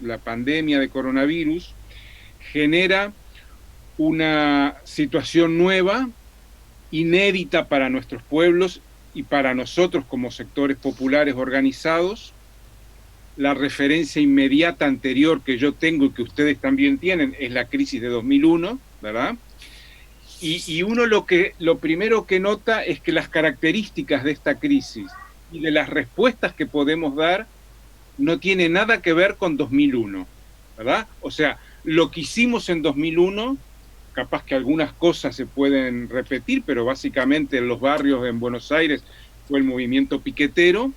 la pandemia de coronavirus genera una situación nueva, inédita para nuestros pueblos y para nosotros como sectores populares organizados. La referencia inmediata anterior que yo tengo y que ustedes también tienen es la crisis de 2001, ¿verdad? Y uno lo primero que nota es que las características de esta crisis y de las respuestas que podemos dar no tiene nada que ver con 2001, ¿verdad? O sea, lo que hicimos en 2001, capaz que algunas cosas se pueden repetir, pero básicamente en los barrios en Buenos Aires fue el movimiento piquetero.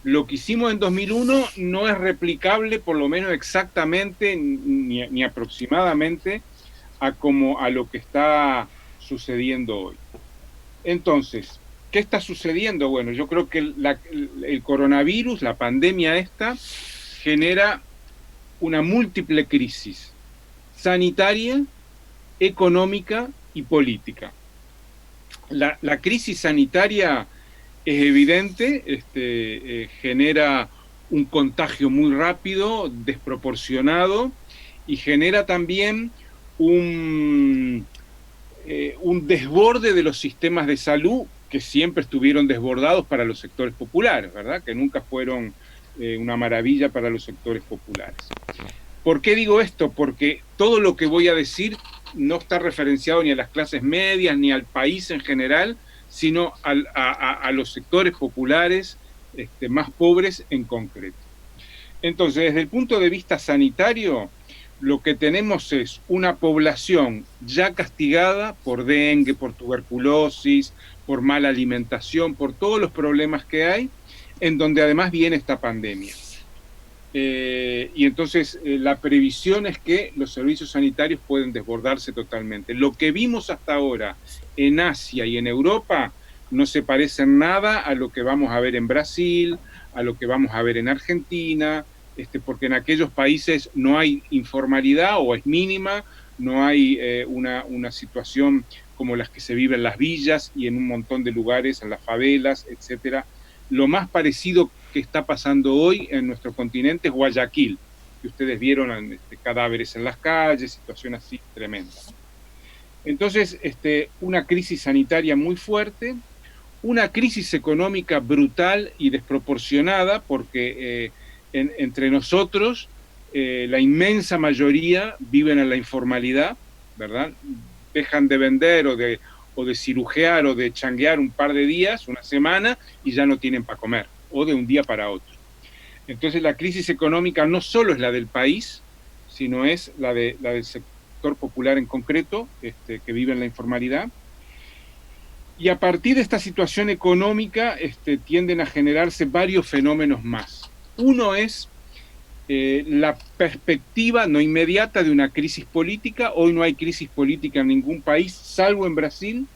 Lo que hicimos en 2001 no es replicable, por lo menos exactamente ni aproximadamente, a lo que está sucediendo hoy. Entonces, ¿qué está sucediendo? Bueno, yo creo que el coronavirus, la pandemia esta, genera una múltiple crisis sanitaria, económica y política. La crisis sanitaria es evidente, genera un contagio muy rápido, desproporcionado, y genera también un desborde de los sistemas de salud que siempre estuvieron desbordados para los sectores populares, ¿verdad? Que nunca fueron una maravilla para los sectores populares. ¿Por qué digo esto? Porque todo lo que voy a decir no está referenciado ni a las clases medias ni al país en general, sino a los sectores populares más pobres en concreto. Entonces, desde el punto de vista sanitario, lo que tenemos es una población ya castigada por dengue, por tuberculosis, por mala alimentación, por todos los problemas que hay, en donde además viene esta pandemia. Y entonces la previsión es que los servicios sanitarios pueden desbordarse totalmente. Lo que vimos hasta ahora en Asia y en Europa no se parece en nada a lo que vamos a ver en Brasil, a lo que vamos a ver en Argentina, porque en aquellos países no hay informalidad o es mínima, no hay una situación como las que se viven en las villas y en un montón de lugares, en las favelas, etcétera. Lo más parecido que está pasando hoy en nuestro continente es Guayaquil, que ustedes vieron cadáveres en las calles, situación así tremenda. Entonces, una crisis sanitaria muy fuerte, una crisis económica brutal y desproporcionada, porque entre nosotros la inmensa mayoría viven en la informalidad, ¿verdad? Dejan de vender o de cirujear o de changuear un par de días, una semana, y ya no tienen para comer, o de un día para otro. Entonces la crisis económica no solo es la del país, sino es la del sector popular en concreto, que vive en la informalidad. Y a partir de esta situación económica tienden a generarse varios fenómenos más. Uno es la perspectiva no inmediata de una crisis política. Hoy no hay crisis política en ningún país, salvo en Brasil,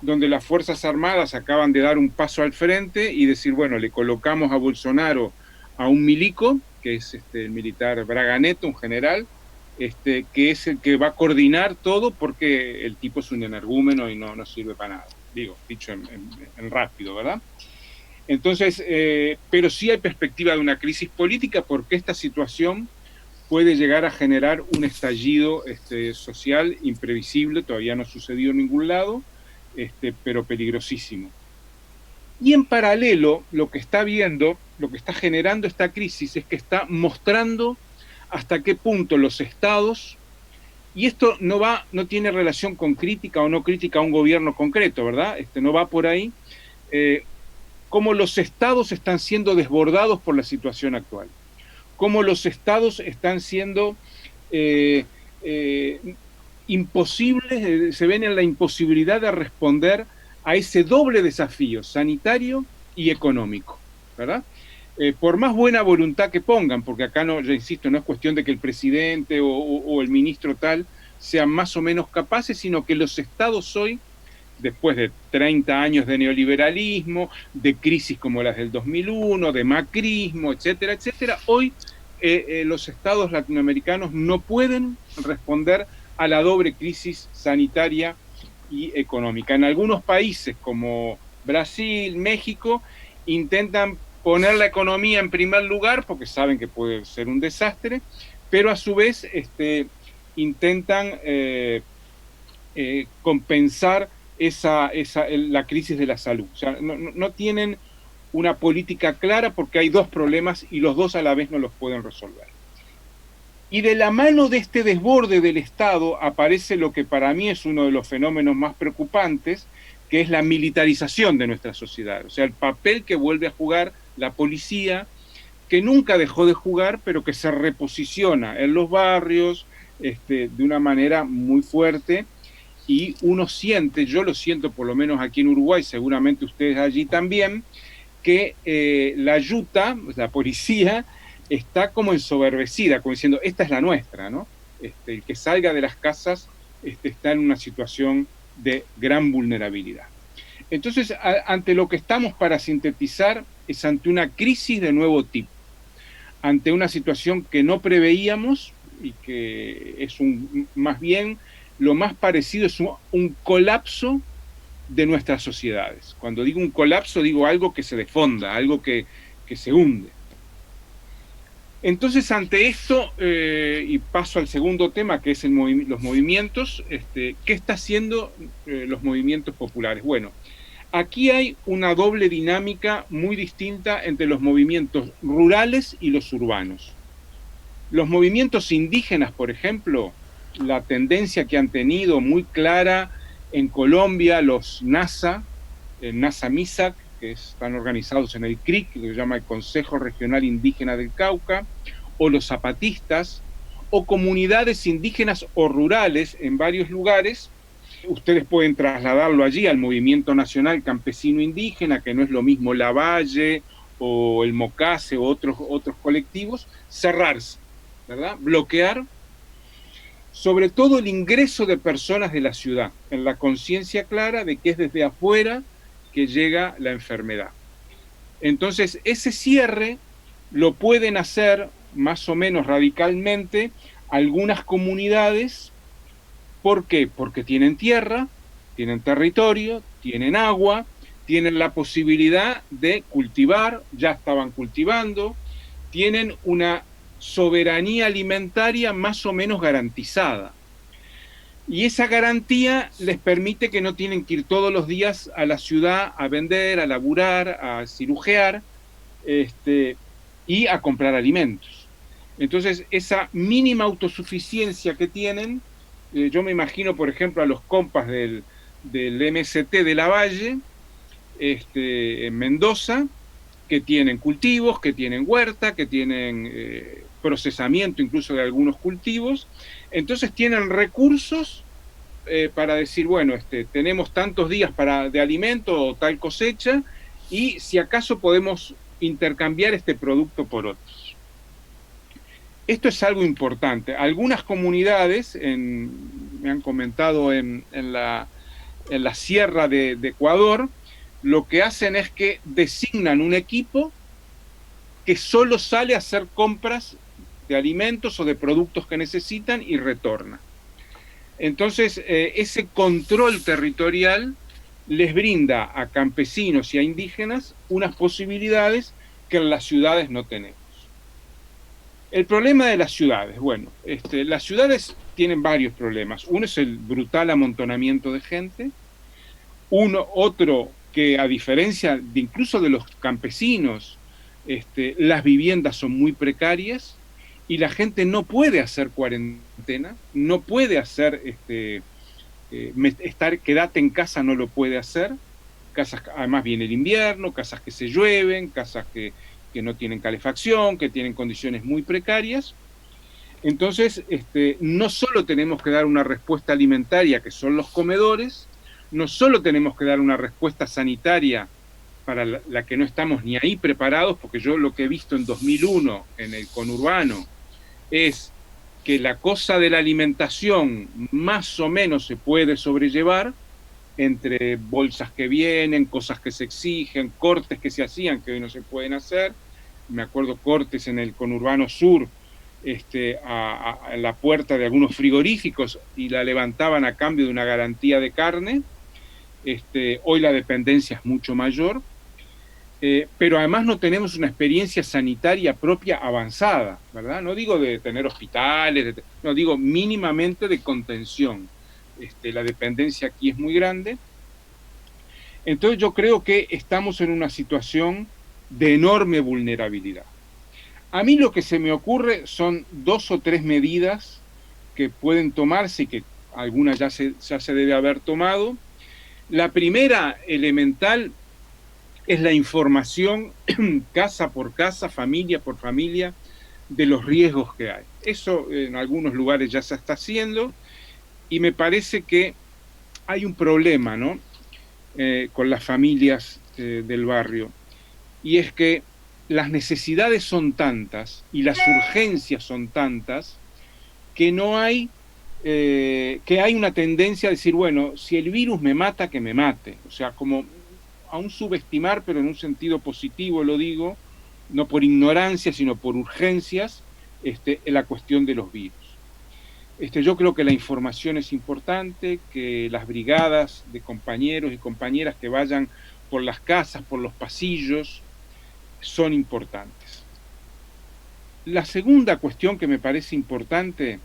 donde las Fuerzas Armadas acaban de dar un paso al frente y decir, bueno, le colocamos a Bolsonaro a un milico, que es el militar Braga Neto, un general, que es el que va a coordinar todo porque el tipo es un energúmeno y no sirve para nada. Digo, dicho en rápido, ¿verdad? Entonces, pero sí hay perspectiva de una crisis política porque esta situación puede llegar a generar un estallido social imprevisible, todavía no sucedió en ningún lado, pero peligrosísimo. Y en paralelo, lo que está viendo, lo que está generando esta crisis es que está mostrando hasta qué punto los estados, y esto no tiene relación con crítica o no crítica a un gobierno concreto, ¿verdad? No va por ahí, cómo los estados están siendo desbordados por la situación actual, cómo los estados están siendo imposibles, se ven en la imposibilidad de responder a ese doble desafío sanitario y económico, ¿verdad? Por más buena voluntad que pongan, porque acá no, yo insisto, no es cuestión de que el presidente o el ministro tal sean más o menos capaces, sino que los estados hoy, después de 30 años de neoliberalismo, de crisis como las del 2001, de macrismo, etcétera, etcétera, hoy los estados latinoamericanos no pueden responder a la doble crisis sanitaria y económica. En algunos países como Brasil, México, intentan poner la economía en primer lugar, porque saben que puede ser un desastre, pero a su vez intentan compensar la crisis de la salud. O sea, no tienen una política clara porque hay dos problemas y los dos a la vez no los pueden resolver. Y de la mano de este desborde del Estado aparece lo que para mí es uno de los fenómenos más preocupantes, que es la militarización de nuestra sociedad. O sea, el papel que vuelve a jugar la policía, que nunca dejó de jugar, pero que se reposiciona en los barrios de una manera muy fuerte, y uno siente, yo lo siento por lo menos aquí en Uruguay, seguramente ustedes allí también, que la yuta, la policía, está como ensoberbecida, como diciendo, esta es la nuestra, ¿no? El que salga de las casas está en una situación de gran vulnerabilidad. Entonces, ante lo que estamos para sintetizar es ante una crisis de nuevo tipo, ante una situación que no preveíamos y que es más bien lo más parecido es un colapso de nuestras sociedades. Cuando digo un colapso, digo algo que se desfonda, algo que se hunde. Entonces, ante esto, y paso al segundo tema, que es los movimientos, ¿qué está haciendo los movimientos populares? Bueno, aquí hay una doble dinámica muy distinta entre los movimientos rurales y los urbanos. Los movimientos indígenas, por ejemplo, la tendencia que han tenido muy clara en Colombia, los NASA, el NASA MISAC, que están organizados en el CRIC, que se llama el Consejo Regional Indígena del Cauca, o los zapatistas, o comunidades indígenas o rurales en varios lugares. Ustedes pueden trasladarlo allí al Movimiento Nacional Campesino Indígena, que no es lo mismo Lavalle o el Mocase o otros colectivos, cerrarse, ¿verdad? Bloquear sobre todo el ingreso de personas de la ciudad, en la conciencia clara de que es desde afuera que llega la enfermedad. Entonces, ese cierre lo pueden hacer más o menos radicalmente algunas comunidades. ¿Por qué? Porque tienen tierra, tienen territorio, tienen agua, tienen la posibilidad de cultivar, ya estaban cultivando, tienen una soberanía alimentaria más o menos garantizada. Y esa garantía les permite que no tienen que ir todos los días a la ciudad a vender, a laburar, a cirujear y a comprar alimentos. Entonces, esa mínima autosuficiencia que tienen, yo me imagino, por ejemplo, a los compas del MST de Lavalle, en Mendoza, que tienen cultivos, que tienen huerta, que tienen procesamiento incluso de algunos cultivos. Entonces tienen recursos para decir, bueno, tenemos tantos días de alimento o tal cosecha, y si acaso podemos intercambiar este producto por otros. Esto es algo importante. Algunas comunidades, me han comentado en la sierra de Ecuador, lo que hacen es que designan un equipo que solo sale a hacer compras de alimentos o de productos que necesitan y retorna. Entonces, ese control territorial les brinda a campesinos y a indígenas unas posibilidades que en las ciudades no tenemos. El problema de las ciudades, bueno, las ciudades tienen varios problemas. Uno es el brutal amontonamiento de gente, otro que a diferencia de incluso de los campesinos, las viviendas son muy precarias y la gente no puede hacer cuarentena, no puede hacer, quédate en casa no lo puede hacer. Casas, además viene el invierno, casas que se llueven, casas que no tienen calefacción, que tienen condiciones muy precarias. Entonces, no solo tenemos que dar una respuesta alimentaria, que son los comedores, no solo tenemos que dar una respuesta sanitaria para la que no estamos ni ahí preparados, porque yo lo que he visto en 2001 en el conurbano es que la cosa de la alimentación más o menos se puede sobrellevar entre bolsas que vienen, cosas que se exigen, cortes que se hacían que hoy no se pueden hacer. Me acuerdo cortes en el conurbano sur, a la puerta de algunos frigoríficos y la levantaban a cambio de una garantía de carne. Hoy la dependencia es mucho mayor. pero además no tenemos una experiencia sanitaria propia avanzada, ¿verdad? No digo de tener hospitales, no digo mínimamente de contención. La dependencia aquí es muy grande. Entonces yo creo que estamos en una situación de enorme vulnerabilidad. A mí lo que se me ocurre son 2 o 3 medidas que pueden tomarse y que alguna ya se debe haber tomado. La primera, elemental, es la información casa por casa, familia por familia, de los riesgos que hay. Eso en algunos lugares ya se está haciendo y me parece que hay un problema, ¿no? Con las familias del barrio, y es que las necesidades son tantas y las urgencias son tantas que no hay, que hay una tendencia a decir, bueno, si el virus me mata, que me mate. O sea, como a un subestimar, pero en un sentido positivo lo digo, no por ignorancia, sino por urgencias, en la cuestión de los virus. Yo creo que la información es importante, que las brigadas de compañeros y compañeras que vayan por las casas, por los pasillos, son importantes. La segunda cuestión que me parece importante,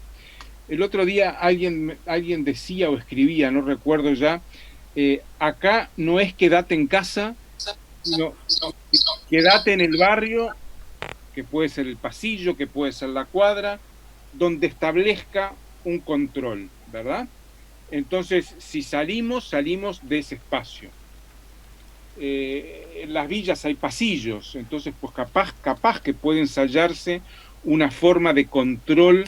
el otro día alguien decía o escribía, no recuerdo ya, acá no es quédate en casa, sino quédate en el barrio, que puede ser el pasillo, que puede ser la cuadra, donde establezca un control, ¿verdad? Entonces, si salimos de ese espacio. En las villas hay pasillos, entonces pues capaz que puede ensayarse una forma de control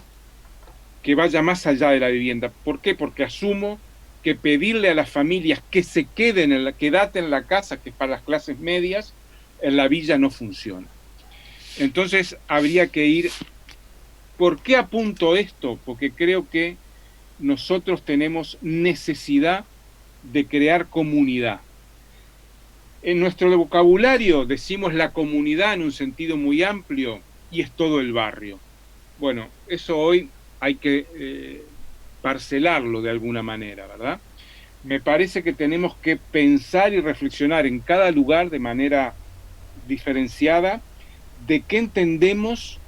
que vaya más allá de la vivienda. ¿Por qué? Porque asumo que pedirle a las familias que se queden, quédate en la casa, que es para las clases medias, en la villa no funciona. Entonces habría que ir. ¿Por qué apunto esto? Porque creo que nosotros tenemos necesidad de crear comunidad. En nuestro vocabulario decimos la comunidad en un sentido muy amplio y es todo el barrio. Bueno, eso hoy hay que parcelarlo de alguna manera, ¿verdad? Me parece que tenemos que pensar y reflexionar en cada lugar de manera diferenciada de qué entendemos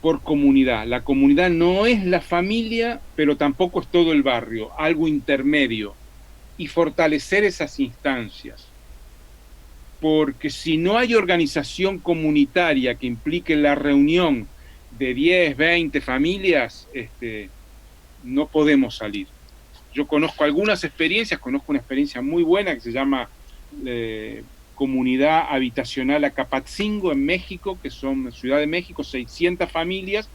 por comunidad. La comunidad no es la familia, pero tampoco es todo el barrio, algo intermedio, y fortalecer esas instancias. Porque si no hay organización comunitaria que implique la reunión de 10, 20 familias, no podemos salir. Yo conozco algunas experiencias, conozco una experiencia muy buena que se llama Comunidad Habitacional Acapatzingo en México, que son en Ciudad de México, 600 familias,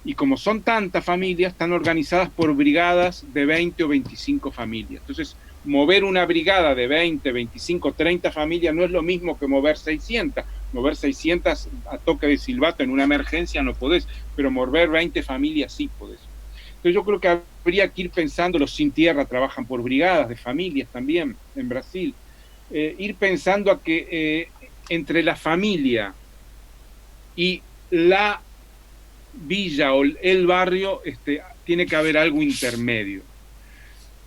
y como son tantas familias, están organizadas por brigadas de 20 o 25 familias. Entonces, mover una brigada de 20, 25, 30 familias no es lo mismo que mover 600. Mover 600 a toque de silbato en una emergencia no podés, pero mover 20 familias sí podés. Entonces yo creo que habría que ir pensando, los Sin Tierra trabajan por brigadas de familias también en Brasil, ir pensando a que entre la familia y la villa o el barrio tiene que haber algo intermedio.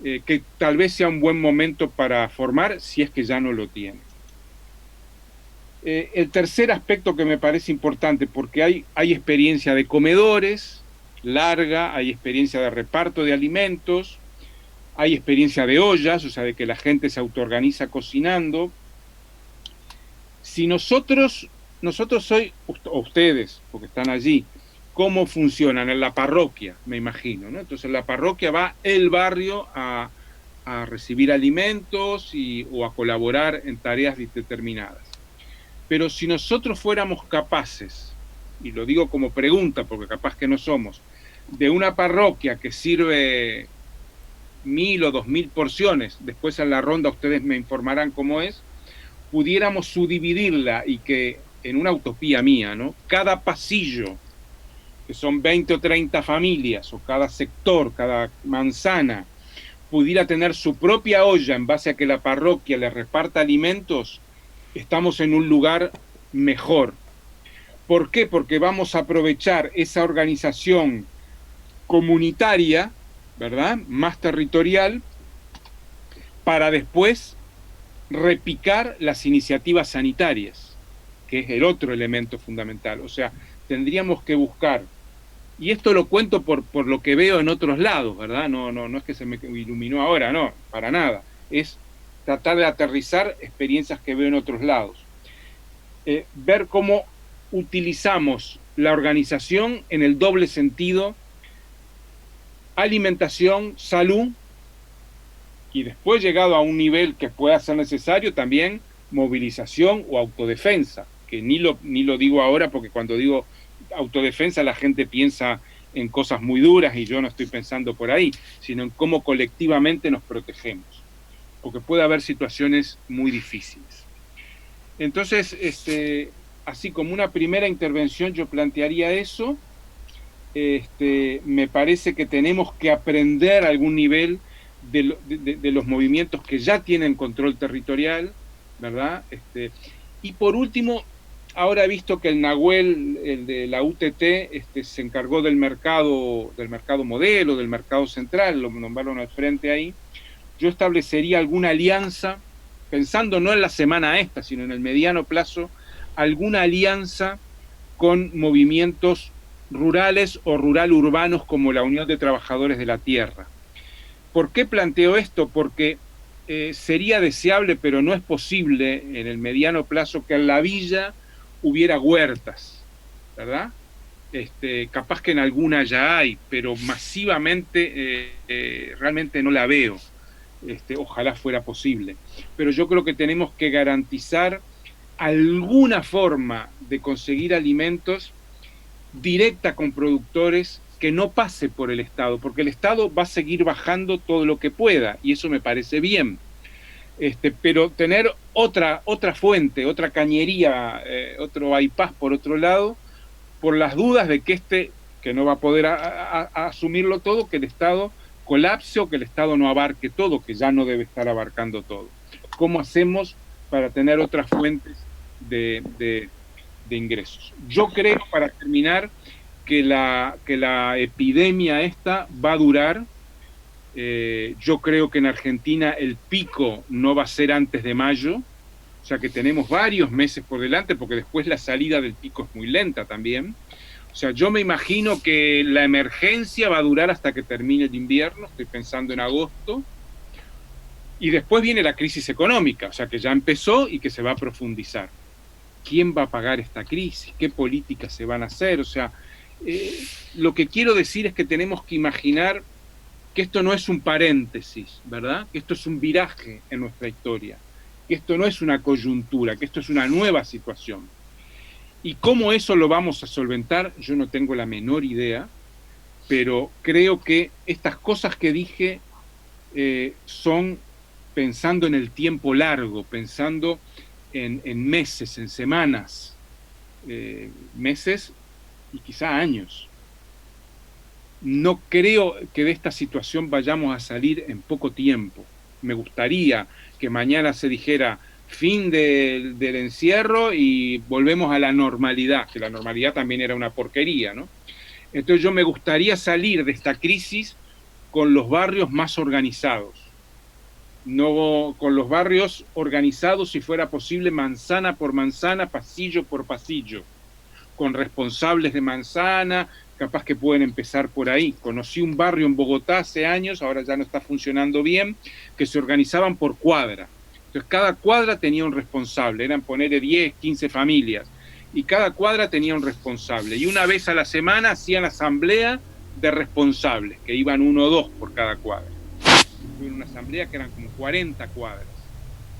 Que tal vez sea un buen momento para formar si es que ya no lo tiene. El tercer aspecto que me parece importante, porque hay experiencia de comedores larga, hay experiencia de reparto de alimentos, hay experiencia de ollas, o sea, de que la gente se autoorganiza cocinando. Si nosotros hoy, o ustedes, porque están allí, ¿cómo funcionan? En la parroquia, me imagino, ¿no? Entonces en la parroquia va el barrio a recibir alimentos o a colaborar en tareas determinadas. Pero si nosotros fuéramos capaces, y lo digo como pregunta porque capaz que no somos, de una parroquia que sirve 1000 o 2000 porciones, después en la ronda ustedes me informarán cómo es, pudiéramos subdividirla y que en una utopía mía, ¿no? Cada pasillo, que son 20 o 30 familias, o cada sector, cada manzana, pudiera tener su propia olla en base a que la parroquia le reparta alimentos, estamos en un lugar mejor. ¿Por qué? Porque vamos a aprovechar esa organización comunitaria, ¿verdad?, más territorial, para después repicar las iniciativas sanitarias. que es el otro elemento fundamental. O sea, tendríamos que buscar, y esto lo cuento por lo que veo en otros lados, ¿verdad? No es que se me iluminó ahora, no, para nada. Es tratar de aterrizar experiencias que veo en otros lados. Ver cómo utilizamos la organización en el doble sentido: alimentación, salud, y después, llegado a un nivel que pueda ser necesario, también movilización o autodefensa, que ni lo digo ahora, porque cuando digo autodefensa la gente piensa en cosas muy duras y yo no estoy pensando por ahí, sino en cómo colectivamente nos protegemos, porque puede haber situaciones muy difíciles. Entonces, así como una primera intervención yo plantearía eso. Me parece que tenemos que aprender a algún nivel de los movimientos que ya tienen control territorial, ¿verdad? Y por último, ahora he visto que el Nahuel, el de la UTT, se encargó del mercado modelo, del mercado central, lo nombraron al frente ahí. Yo establecería alguna alianza, pensando no en la semana esta, sino en el mediano plazo, alguna alianza con movimientos rurales o rural-urbanos como la Unión de Trabajadores de la Tierra. ¿Por qué planteo esto? Porque sería deseable, pero no es posible en el mediano plazo, que en la villa hubiera huertas, ¿verdad? Capaz que en alguna ya hay, pero masivamente realmente no la veo. Ojalá fuera posible. Pero yo creo que tenemos que garantizar alguna forma de conseguir alimentos directa con productores, que no pase por el Estado, porque el Estado va a seguir bajando todo lo que pueda, y eso me parece bien. Pero tener otra fuente, otra cañería, otro bypass por otro lado, por las dudas de que que no va a poder asumirlo todo, que el Estado colapse o que el Estado no abarque todo, que ya no debe estar abarcando todo. ¿Cómo hacemos para tener otras fuentes de ingresos? Yo creo, para terminar, que la epidemia esta va a durar. Yo creo que en Argentina el pico no va a ser antes de mayo, o sea que tenemos varios meses por delante, porque después la salida del pico es muy lenta también. O sea, yo me imagino que la emergencia va a durar hasta que termine el invierno, estoy pensando en agosto, y después viene la crisis económica, o sea que ya empezó y que se va a profundizar. ¿Quién va a pagar esta crisis? ¿Qué políticas se van a hacer? O sea, lo que quiero decir es que tenemos que imaginar que esto no es un paréntesis, ¿verdad? Que esto es un viraje en nuestra historia, que esto no es una coyuntura, que esto es una nueva situación. Y cómo eso lo vamos a solventar, yo no tengo la menor idea, pero creo que estas cosas que dije son pensando en el tiempo largo, pensando en meses, en semanas, meses y quizá años. No creo que de esta situación vayamos a salir en poco tiempo. Me gustaría que mañana se dijera fin del encierro y volvemos a la normalidad, que la normalidad también era una porquería, ¿no? Entonces yo me gustaría salir de esta crisis con los barrios más organizados. No, con los barrios organizados, si fuera posible, manzana por manzana, pasillo por pasillo, con responsables de manzana, capaz que pueden empezar por ahí. Conocí un barrio en Bogotá hace años, ahora ya no está funcionando bien, que se organizaban por cuadra. Entonces cada cuadra tenía un responsable, eran ponerle 10, 15 familias, y cada cuadra tenía un responsable. Y una vez a la semana hacían asamblea de responsables, que iban 1 o 2 por cada cuadra. Tuve una asamblea que eran como 40 cuadras,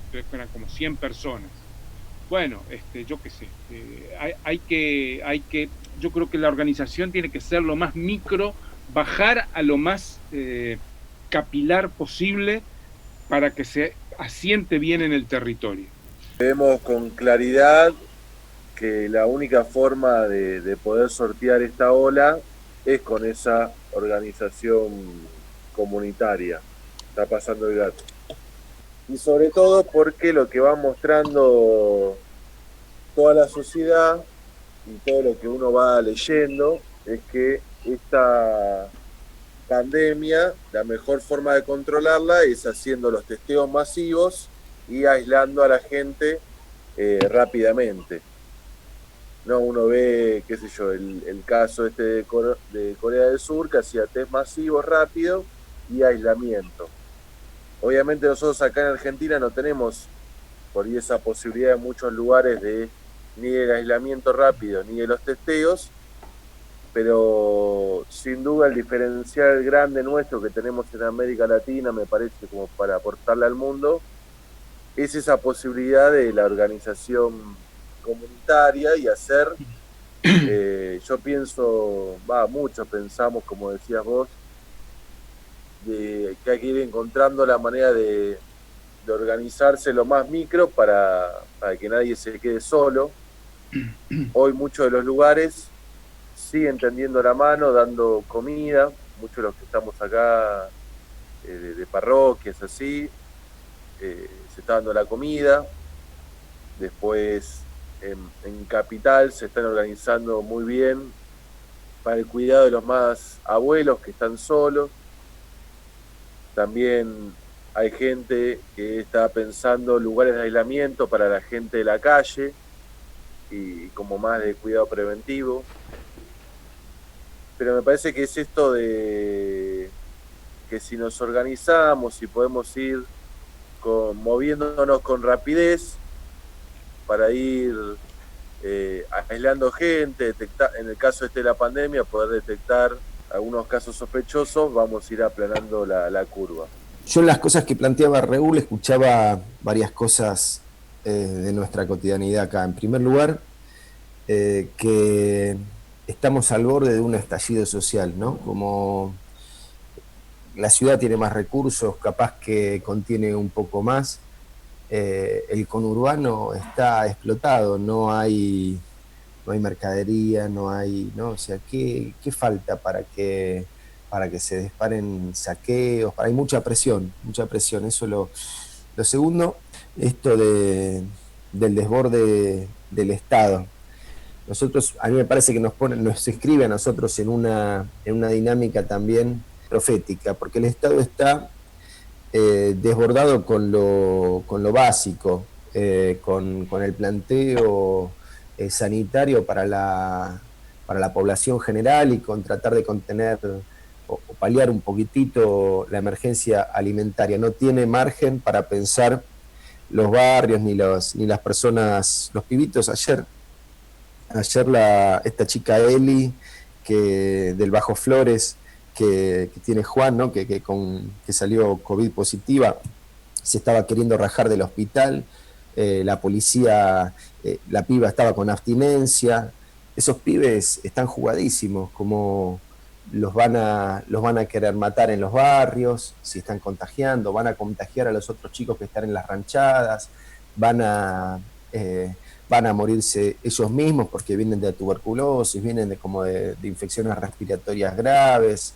entonces eran como 100 personas. Bueno, yo qué sé, hay que, yo creo que la organización tiene que ser lo más micro, bajar a lo más capilar posible para que se asiente bien en el territorio. Vemos con claridad que la única forma de poder sortear esta ola es con esa organización comunitaria. Está pasando el gato. Y sobre todo porque lo que va mostrando toda la sociedad y todo lo que uno va leyendo es que esta pandemia, la mejor forma de controlarla es haciendo los testeos masivos y aislando a la gente rápidamente. No, uno ve, qué sé yo, el caso este de Corea del Sur, que hacía test masivos rápido y aislamiento. Obviamente nosotros acá en Argentina no tenemos por ahí esa posibilidad en muchos lugares de ni del aislamiento rápido ni de los testeos, pero sin duda el diferencial grande nuestro que tenemos en América Latina, me parece, como para aportarle al mundo, es esa posibilidad de la organización comunitaria y hacer, yo pienso, muchos pensamos, como decías vos, de que hay que ir encontrando la manera de organizarse lo más micro para que nadie se quede solo. Hoy muchos de los lugares siguen tendiendo la mano, dando comida, muchos de los que estamos acá de parroquias así, se está dando la comida. Después en Capital se están organizando muy bien para el cuidado de los más abuelos que están solos. También hay gente que está pensando lugares de aislamiento para la gente de la calle y como más de cuidado preventivo. Pero me parece que es esto de que si nos organizamos y podemos ir moviéndonos con rapidez para ir aislando gente, en el caso de la pandemia, poder detectar algunos casos sospechosos, vamos a ir aplanando la curva. Yo en las cosas que planteaba Raúl escuchaba varias cosas de nuestra cotidianidad acá. En primer lugar, que estamos al borde de un estallido social, ¿no? Como la ciudad tiene más recursos, capaz que contiene un poco más, el conurbano está explotado, no hay mercadería, no hay, ¿no? O sea, ¿qué falta para que se disparen saqueos? Hay mucha presión, eso lo segundo, esto del desborde del Estado. Nosotros, a mí me parece que nos inscribe a nosotros en una dinámica también profética, porque el Estado está desbordado con lo básico, con el planteo sanitario para la población general y con tratar de contener o paliar un poquitito la emergencia alimentaria. No tiene margen para pensar los barrios ni las personas, los pibitos. Ayer esta chica Eli, del Bajo Flores, que tiene Juan, ¿no? que salió COVID positiva, se estaba queriendo rajar del hospital, la policía, la piba estaba con abstinencia. Esos pibes están jugadísimos, como los van a querer matar en los barrios, si están contagiando, van a contagiar a los otros chicos que están en las ranchadas, van a morirse ellos mismos porque vienen de tuberculosis, vienen de infecciones respiratorias graves,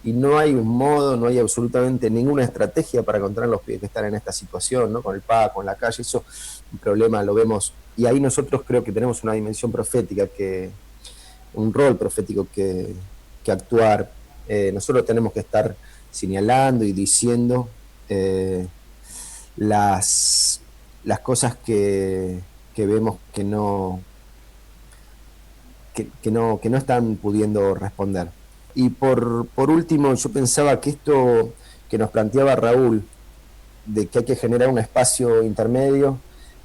y no hay un modo, no hay absolutamente ninguna estrategia para controlar los pibes que están en esta situación, ¿no? Con el PAC, con la calle. Eso es un problema, lo vemos, y ahí nosotros creo que tenemos una dimensión profética, un rol profético que actuar. Nosotros tenemos que estar señalando y diciendo las cosas que vemos que no están pudiendo responder. Y por último, yo pensaba que esto que nos planteaba Raúl, de que hay que generar un espacio intermedio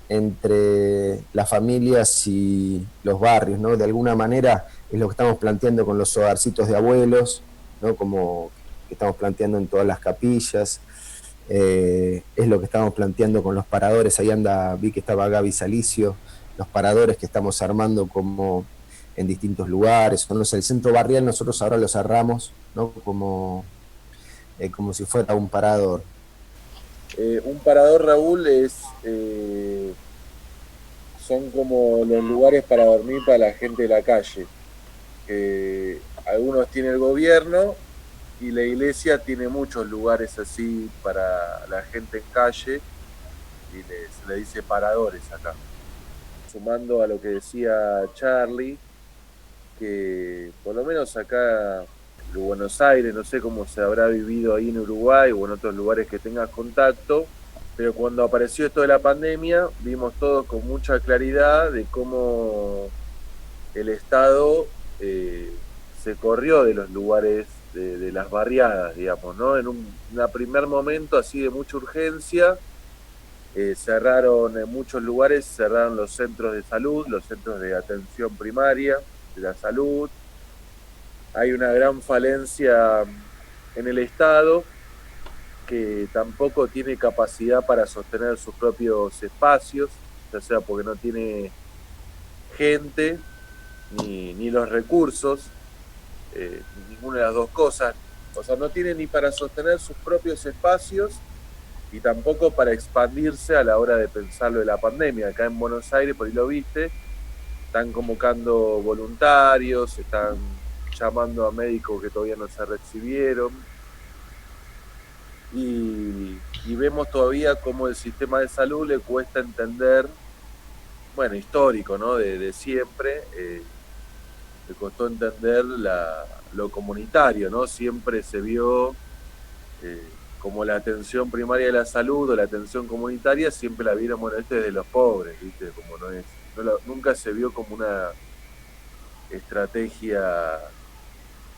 entre las familias y los barrios, ¿no? De alguna manera es lo que estamos planteando con los hogarcitos de abuelos, ¿no? Como que estamos planteando en todas las capillas, es lo que estamos planteando con los paradores. Ahí vi que estaba Gaby Salicio, los paradores que estamos armando como en distintos lugares. Entonces, el centro barrial nosotros ahora lo cerramos, ¿no? Como si fuera un parador. Un parador, Raúl, son como los lugares para dormir para la gente de la calle. Algunos tiene el gobierno y la iglesia tiene muchos lugares así para la gente en calle y se le dice paradores acá. Sumando a lo que decía Charlie, que por lo menos acá en Buenos Aires, no sé cómo se habrá vivido ahí en Uruguay o en otros lugares que tengas contacto, pero cuando apareció esto de la pandemia vimos todos con mucha claridad de cómo el Estado se corrió de los lugares de las barriadas, digamos, ¿no? En un primer momento así de mucha urgencia, cerraron en muchos lugares, cerraron los centros de salud, los centros de atención primaria de la salud. Hay una gran falencia en el Estado que tampoco tiene capacidad para sostener sus propios espacios, ya sea porque no tiene gente ni los recursos, ninguna de las dos cosas. O sea, no tiene ni para sostener sus propios espacios y tampoco para expandirse a la hora de pensarlo de la pandemia. Acá en Buenos Aires, por ahí lo viste, están convocando voluntarios, están llamando a médicos que todavía no se recibieron, y vemos todavía cómo el sistema de salud le cuesta entender, bueno, histórico, ¿no? De siempre, le costó entender lo comunitario, ¿no? Siempre se vio como la atención primaria de la salud o la atención comunitaria, siempre la vieron, bueno, de los pobres, ¿viste? Como nunca se vio como una estrategia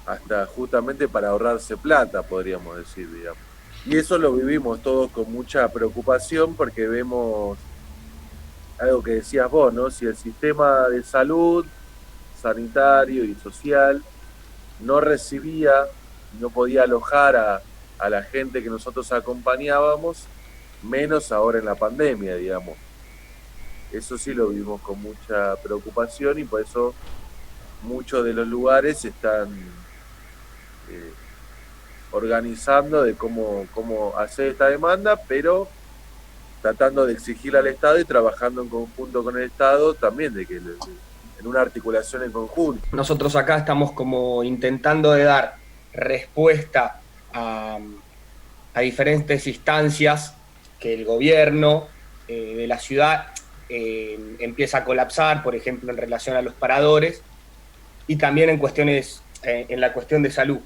hasta justamente para ahorrarse plata, podríamos decir, digamos. Y eso lo vivimos todos con mucha preocupación porque vemos algo que decías vos, ¿no? Si el sistema de salud, sanitario y social no recibía, no podía alojar a la gente que nosotros acompañábamos, menos ahora en la pandemia, digamos. Eso sí lo vivimos con mucha preocupación y por eso muchos de los lugares están organizando de cómo hacer esta demanda, pero tratando de exigirle al Estado y trabajando en conjunto con el Estado también, en una articulación en conjunto. Nosotros acá estamos como intentando de dar respuesta a diferentes instancias que el gobierno de la ciudad empieza a colapsar, por ejemplo, en relación a los paradores, y también en cuestiones, en la cuestión de salud.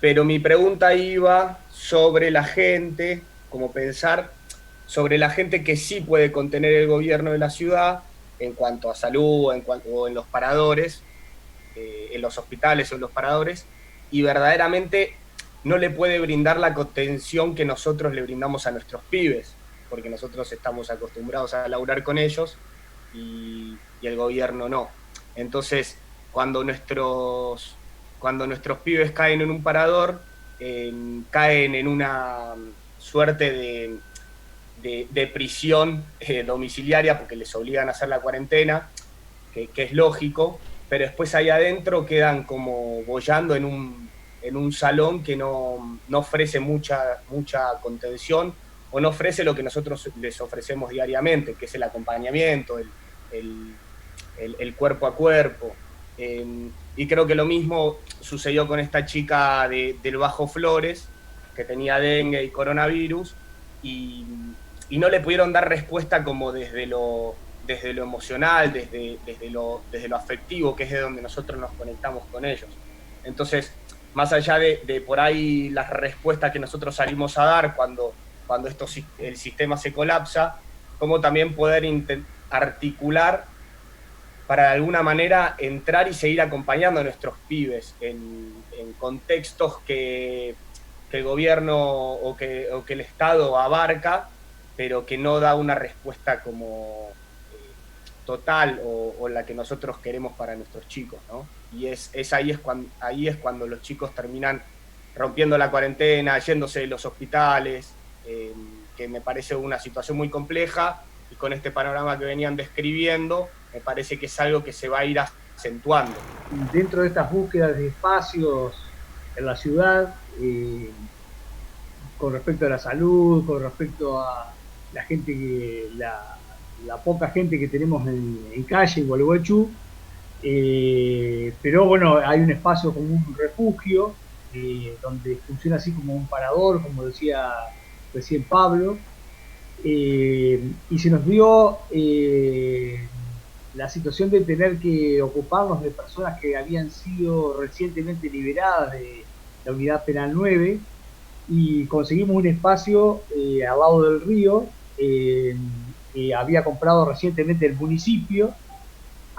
Pero mi pregunta iba sobre la gente, como pensar sobre la gente que sí puede contener el gobierno de la ciudad en cuanto a salud o en los paradores, en los hospitales o en los paradores, y verdaderamente no le puede brindar la contención que nosotros le brindamos a nuestros pibes, porque nosotros estamos acostumbrados a laburar con ellos y el gobierno no. Entonces, cuando nuestros pibes caen en un parador, caen en una suerte de prisión domiciliaria porque les obligan a hacer la cuarentena, que es lógico, pero después ahí adentro quedan como boyando en un salón que no ofrece mucha contención o no ofrece lo que nosotros les ofrecemos diariamente, que es el acompañamiento, el cuerpo a cuerpo. Y creo que lo mismo sucedió con esta chica del Bajo Flores, que tenía dengue y coronavirus, y no le pudieron dar respuesta como desde lo emocional, desde lo afectivo, que es de donde nosotros nos conectamos con ellos. Entonces, más allá de por ahí las respuestas que nosotros salimos a dar cuando el sistema se colapsa, como también poder articular para de alguna manera entrar y seguir acompañando a nuestros pibes en contextos que el gobierno o que el Estado abarca, pero que no da una respuesta como total o la que nosotros queremos para nuestros chicos, ¿no? Y ahí es cuando los chicos terminan rompiendo la cuarentena, yéndose de los hospitales, que me parece una situación muy compleja, y con este panorama que venían describiendo, me parece que es algo que se va a ir acentuando. Dentro de estas búsquedas de espacios en la ciudad, con respecto a la salud, con respecto a la gente la poca gente que tenemos en calle, en Gualeguaychú, pero bueno, hay un espacio como un refugio, donde funciona así como un parador, como decía recién Pablo, y se nos dio la situación de tener que ocuparnos de personas que habían sido recientemente liberadas de la Unidad Penal 9, y conseguimos un espacio al lado del río, que había comprado recientemente el municipio,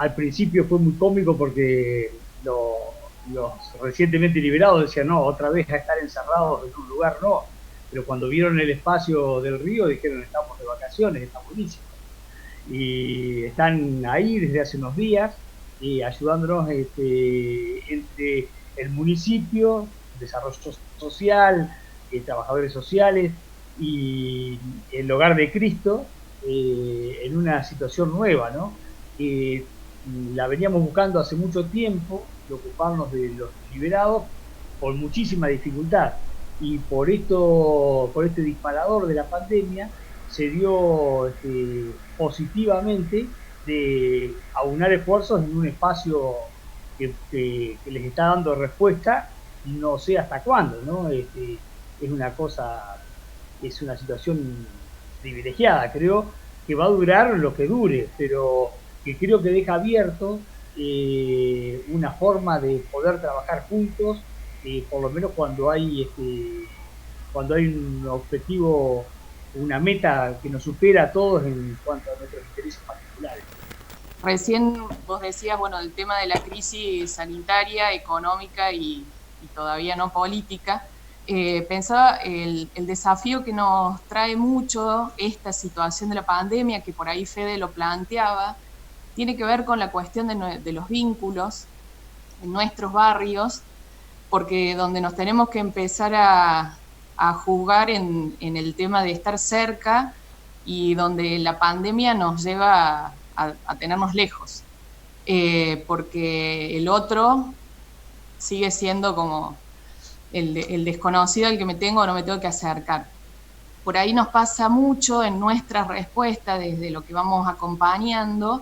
al principio fue muy cómico porque los recientemente liberados decían, no, otra vez a estar encerrados en un lugar, no. Pero cuando vieron el espacio del río dijeron, estamos de vacaciones, está buenísimo. Y están ahí desde hace unos días ayudándonos entre el municipio, desarrollo social, trabajadores sociales y el Hogar de Cristo, en una situación nueva, ¿no? La veníamos buscando hace mucho tiempo, de ocuparnos de los liberados, con muchísima dificultad. Y por este disparador de la pandemia, se dio positivamente de aunar esfuerzos en un espacio que les está dando respuesta, no sé hasta cuándo, ¿no? Es una situación privilegiada, creo, que va a durar lo que dure, pero que creo que deja abierto una forma de poder trabajar juntos, por lo menos cuando hay un objetivo, una meta que nos supera a todos en cuanto a nuestros intereses particulares. Recién vos decías, bueno, el tema de la crisis sanitaria, económica y todavía no política. Pensaba el desafío que nos trae mucho esta situación de la pandemia, que por ahí Fede lo planteaba, tiene que ver con la cuestión de los vínculos en nuestros barrios, porque donde nos tenemos que empezar a jugar en el tema de estar cerca y donde la pandemia nos lleva a tenernos lejos, porque el otro sigue siendo como el desconocido al que me tengo o no me tengo que acercar. Por ahí nos pasa mucho en nuestra respuesta desde lo que vamos acompañando,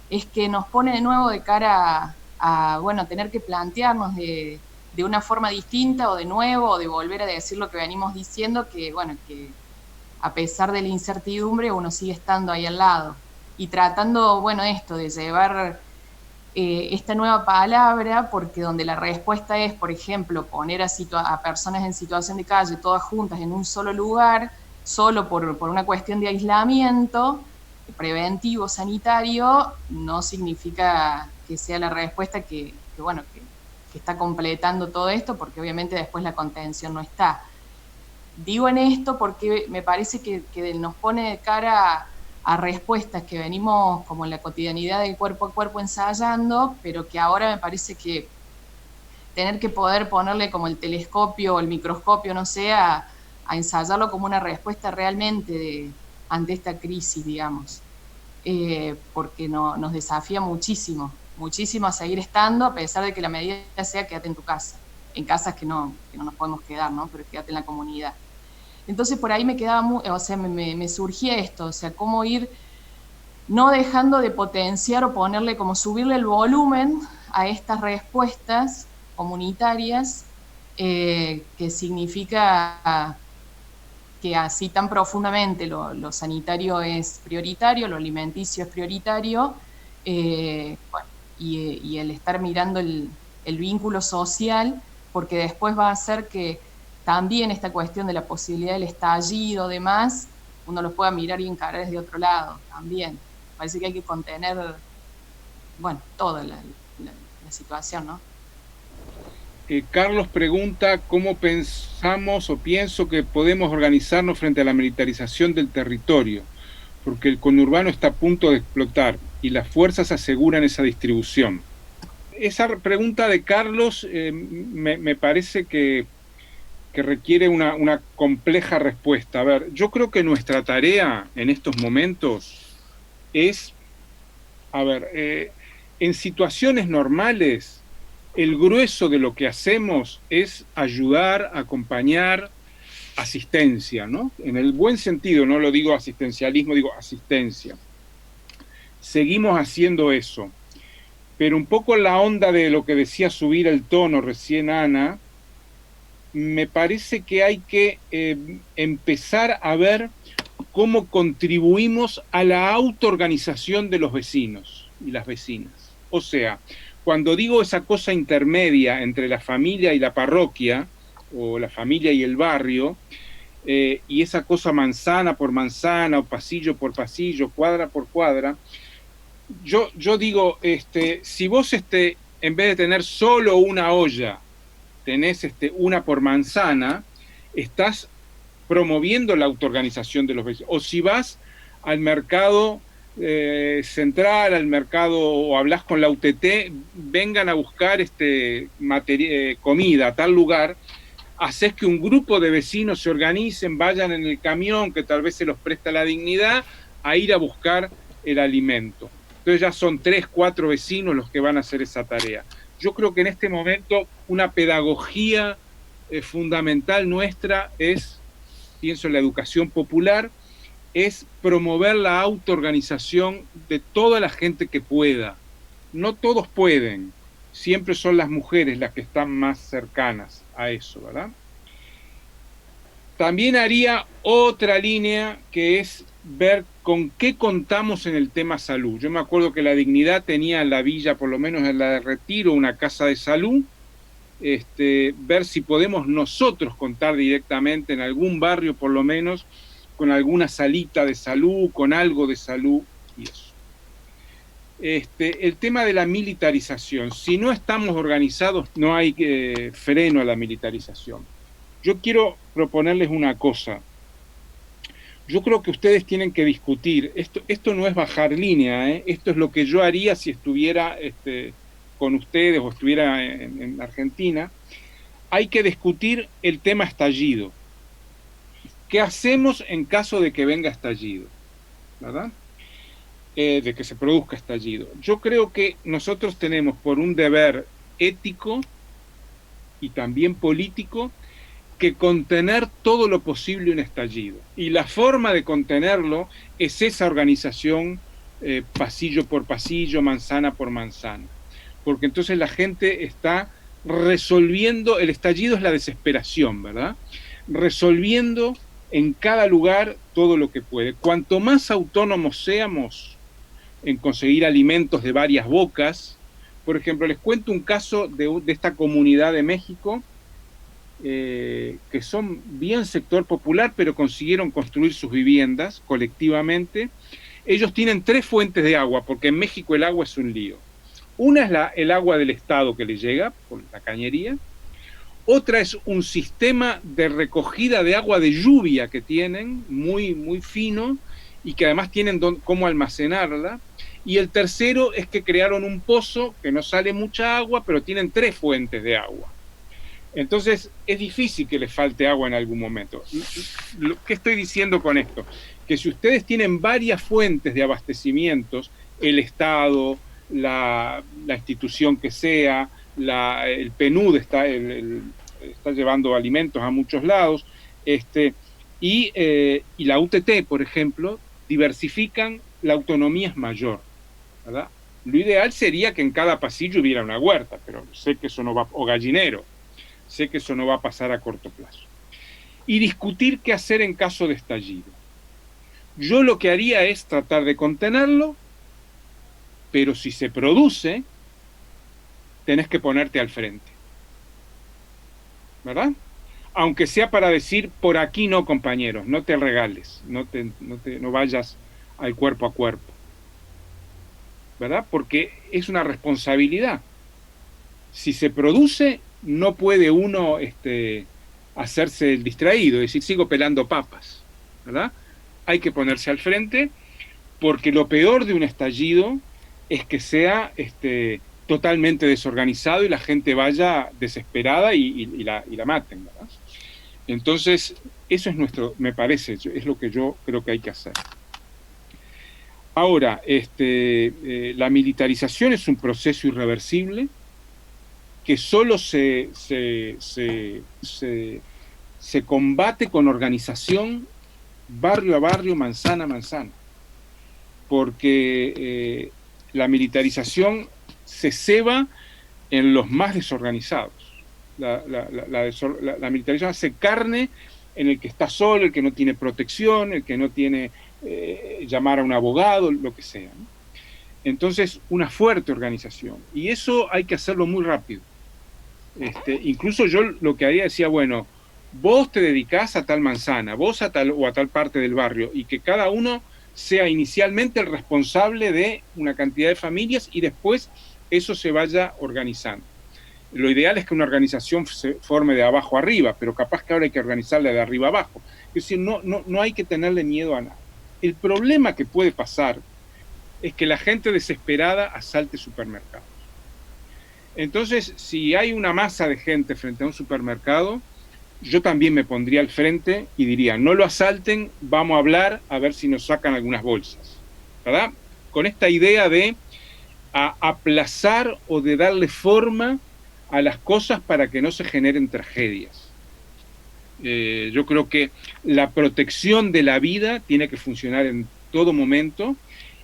es que nos pone de nuevo de cara a tener que plantearnos de una forma distinta o de nuevo, o de volver a decir lo que venimos diciendo, que a pesar de la incertidumbre uno sigue estando ahí al lado y tratando, esto de llevar esta nueva palabra, porque donde la respuesta es, por ejemplo, poner a personas en situación de calle todas juntas en un solo lugar, solo por una cuestión de aislamiento preventivo, sanitario, no significa que sea la respuesta que está completando todo esto, porque obviamente después la contención no está. Digo en esto porque me parece que nos pone de cara a respuestas que venimos como en la cotidianidad del cuerpo a cuerpo ensayando, pero que ahora me parece que tener que poder ponerle como el telescopio o el microscopio, no sé, a ensayarlo como una respuesta realmente ante esta crisis, digamos, porque nos desafía muchísimo a seguir estando, a pesar de que la medida sea quédate en tu casa, en casas que no nos podemos quedar, ¿no? Pero quédate en la comunidad. Entonces por ahí me quedaba, me surgía esto, o sea, cómo ir no dejando de potenciar o ponerle, como subirle el volumen a estas respuestas comunitarias, que significa que así tan profundamente lo sanitario es prioritario, lo alimenticio es prioritario, y el estar mirando el vínculo social, porque después va a hacer que también esta cuestión de la posibilidad del estallido, demás, uno lo pueda mirar y encarar desde otro lado también. Parece que hay que contener, toda la situación, ¿no? Carlos pregunta cómo pensamos o pienso que podemos organizarnos frente a la militarización del territorio, porque el conurbano está a punto de explotar y las fuerzas aseguran esa distribución. Esa pregunta de Carlos me parece que requiere una compleja respuesta. A ver, yo creo que nuestra tarea en estos momentos es, en situaciones normales, el grueso de lo que hacemos es ayudar, acompañar, asistencia, ¿no? En el buen sentido, no lo digo asistencialismo, digo asistencia. Seguimos haciendo eso. Pero un poco la onda de lo que decía subir el tono recién Ana, me parece que hay que empezar a ver cómo contribuimos a la autoorganización de los vecinos y las vecinas. O sea, cuando digo esa cosa intermedia entre la familia y la parroquia, o la familia y el barrio, y esa cosa manzana por manzana, o pasillo por pasillo, cuadra por cuadra, yo digo, si vos en vez de tener solo una olla, tenés una por manzana, estás promoviendo la autoorganización de los vecinos. O si vas al mercado central, al mercado, o hablas con la UTT, vengan a buscar comida a tal lugar, haces que un grupo de vecinos se organicen, vayan en el camión que tal vez se los presta la dignidad, a ir a buscar el alimento. Entonces ya son 3, 4 vecinos los que van a hacer esa tarea. Yo creo que en este momento una pedagogía fundamental nuestra es, pienso en la educación popular, es promover la autoorganización de toda la gente que pueda. No todos pueden, siempre son las mujeres las que están más cercanas a eso, ¿verdad? También haría otra línea que es ver con qué contamos en el tema salud. Yo me acuerdo que La Dignidad tenía en la villa, por lo menos en la de Retiro, una casa de salud, ver si podemos nosotros contar directamente en algún barrio, por lo menos, con alguna salita de salud, con algo de salud y eso. El tema de la militarización. Si no estamos organizados, no hay freno a la militarización. Yo quiero proponerles una cosa. Yo creo que ustedes tienen que discutir, esto no es bajar línea, esto es lo que yo haría si estuviera con ustedes o estuviera en Argentina. Hay que discutir el tema estallido. ¿Qué hacemos en caso de que venga estallido? ¿Verdad? De que se produzca estallido. Yo creo que nosotros tenemos por un deber ético y también político que contener todo lo posible un estallido. Y la forma de contenerlo es esa organización pasillo por pasillo, manzana por manzana. Porque entonces la gente está resolviendo, el estallido es la desesperación, ¿verdad? Resolviendo en cada lugar todo lo que puede. Cuanto más autónomos seamos en conseguir alimentos de varias bocas, por ejemplo, les cuento un caso de esta comunidad de México, que son bien sector popular, pero consiguieron construir sus viviendas colectivamente. Ellos tienen 3 fuentes de agua, porque en México el agua es un lío. Una es el agua del Estado que les llega por la cañería. Otra es un sistema de recogida de agua de lluvia que tienen, muy, muy fino, y que además tienen cómo almacenarla. Y el tercero es que crearon un pozo que no sale mucha agua, pero tienen 3 fuentes de agua. Entonces es difícil que les falte agua en algún momento. ¿Qué estoy diciendo con esto? Que si ustedes tienen varias fuentes de abastecimientos, el Estado, la institución que sea, el PNUD está llevando alimentos a muchos lados, y la UTT, por ejemplo, diversifican, la autonomía es mayor, ¿verdad? Lo ideal sería que en cada pasillo hubiera una huerta, pero sé que eso no va, o gallinero, sé que eso no va a pasar a corto plazo. Y discutir qué hacer en caso de estallido. Yo lo que haría es tratar de contenerlo, pero si se produce, tenés que ponerte al frente, ¿verdad? Aunque sea para decir, por aquí no, compañeros, no te regales, no vayas al cuerpo a cuerpo, ¿verdad? Porque es una responsabilidad. Si se produce, no puede uno hacerse el distraído, es decir, sigo pelando papas, ¿verdad? Hay que ponerse al frente, porque lo peor de un estallido es que sea totalmente desorganizado y la gente vaya desesperada y la maten, ¿verdad? Entonces, eso es me parece, es lo que yo creo que hay que hacer. Ahora, la militarización es un proceso irreversible que solo se combate con organización barrio a barrio, manzana a manzana, porque la militarización se ceba en los más desorganizados. La militarización hace carne en el que está solo, el que no tiene protección, el que no tiene llamar a un abogado, lo que sea, ¿no? Entonces, una fuerte organización. Y eso hay que hacerlo muy rápido. Incluso yo lo que haría decía, bueno, vos te dedicás a tal manzana, vos a tal parte del barrio, y que cada uno sea inicialmente el responsable de una cantidad de familias y después eso se vaya organizando. Lo ideal es que una organización se forme de abajo arriba, pero capaz que ahora hay que organizarla de arriba abajo. Es decir, no hay que tenerle miedo a nada. El problema que puede pasar es que la gente desesperada asalte supermercados. Entonces, si hay una masa de gente frente a un supermercado, yo también me pondría al frente y diría, no lo asalten, vamos a hablar a ver si nos sacan algunas bolsas, ¿verdad? Con esta idea de aplazar o de darle forma a las cosas para que no se generen tragedias. Yo creo que la protección de la vida tiene que funcionar en todo momento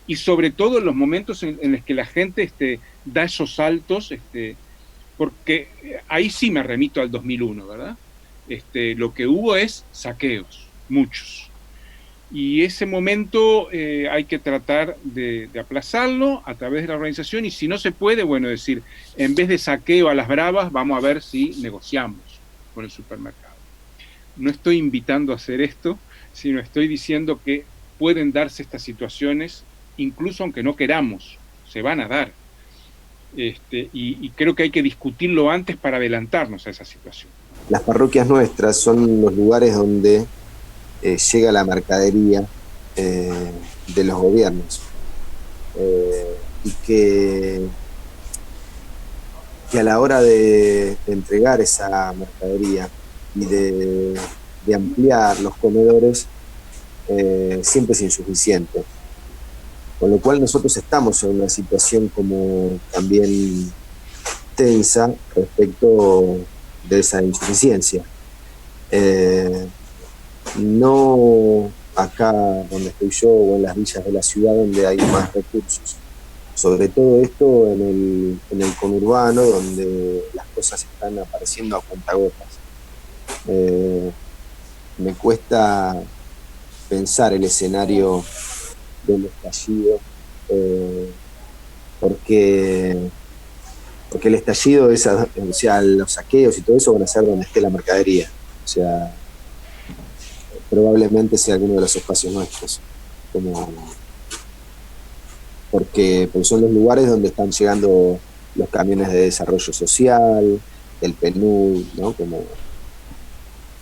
y sobre todo en los momentos en los que la gente da esos saltos, porque ahí sí me remito al 2001, ¿verdad? Lo que hubo es saqueos, muchos. Y ese momento hay que tratar de aplazarlo a través de la organización y si no se puede, bueno, decir, en vez de saqueo a las bravas, vamos a ver si negociamos con el supermercado. No estoy invitando a hacer esto, sino estoy diciendo que pueden darse estas situaciones, incluso aunque no queramos, se van a dar. Y creo que hay que discutirlo antes para adelantarnos a esa situación. Las parroquias nuestras son los lugares donde llega la mercadería de los gobiernos y que a la hora de entregar esa mercadería y de ampliar los comedores siempre es insuficiente, con lo cual nosotros estamos en una situación como también tensa respecto de esa insuficiencia. No acá donde estoy yo o en las villas de la ciudad donde hay más recursos, sobre todo esto en el conurbano donde las cosas están apareciendo a cuentagotas. Me cuesta pensar el escenario del estallido porque el estallido es, o sea, los saqueos y todo eso van a ser donde esté la mercadería, o sea, probablemente sea alguno de los espacios nuestros, porque son los lugares donde están llegando los camiones de desarrollo social, el PNUD, ¿no? Como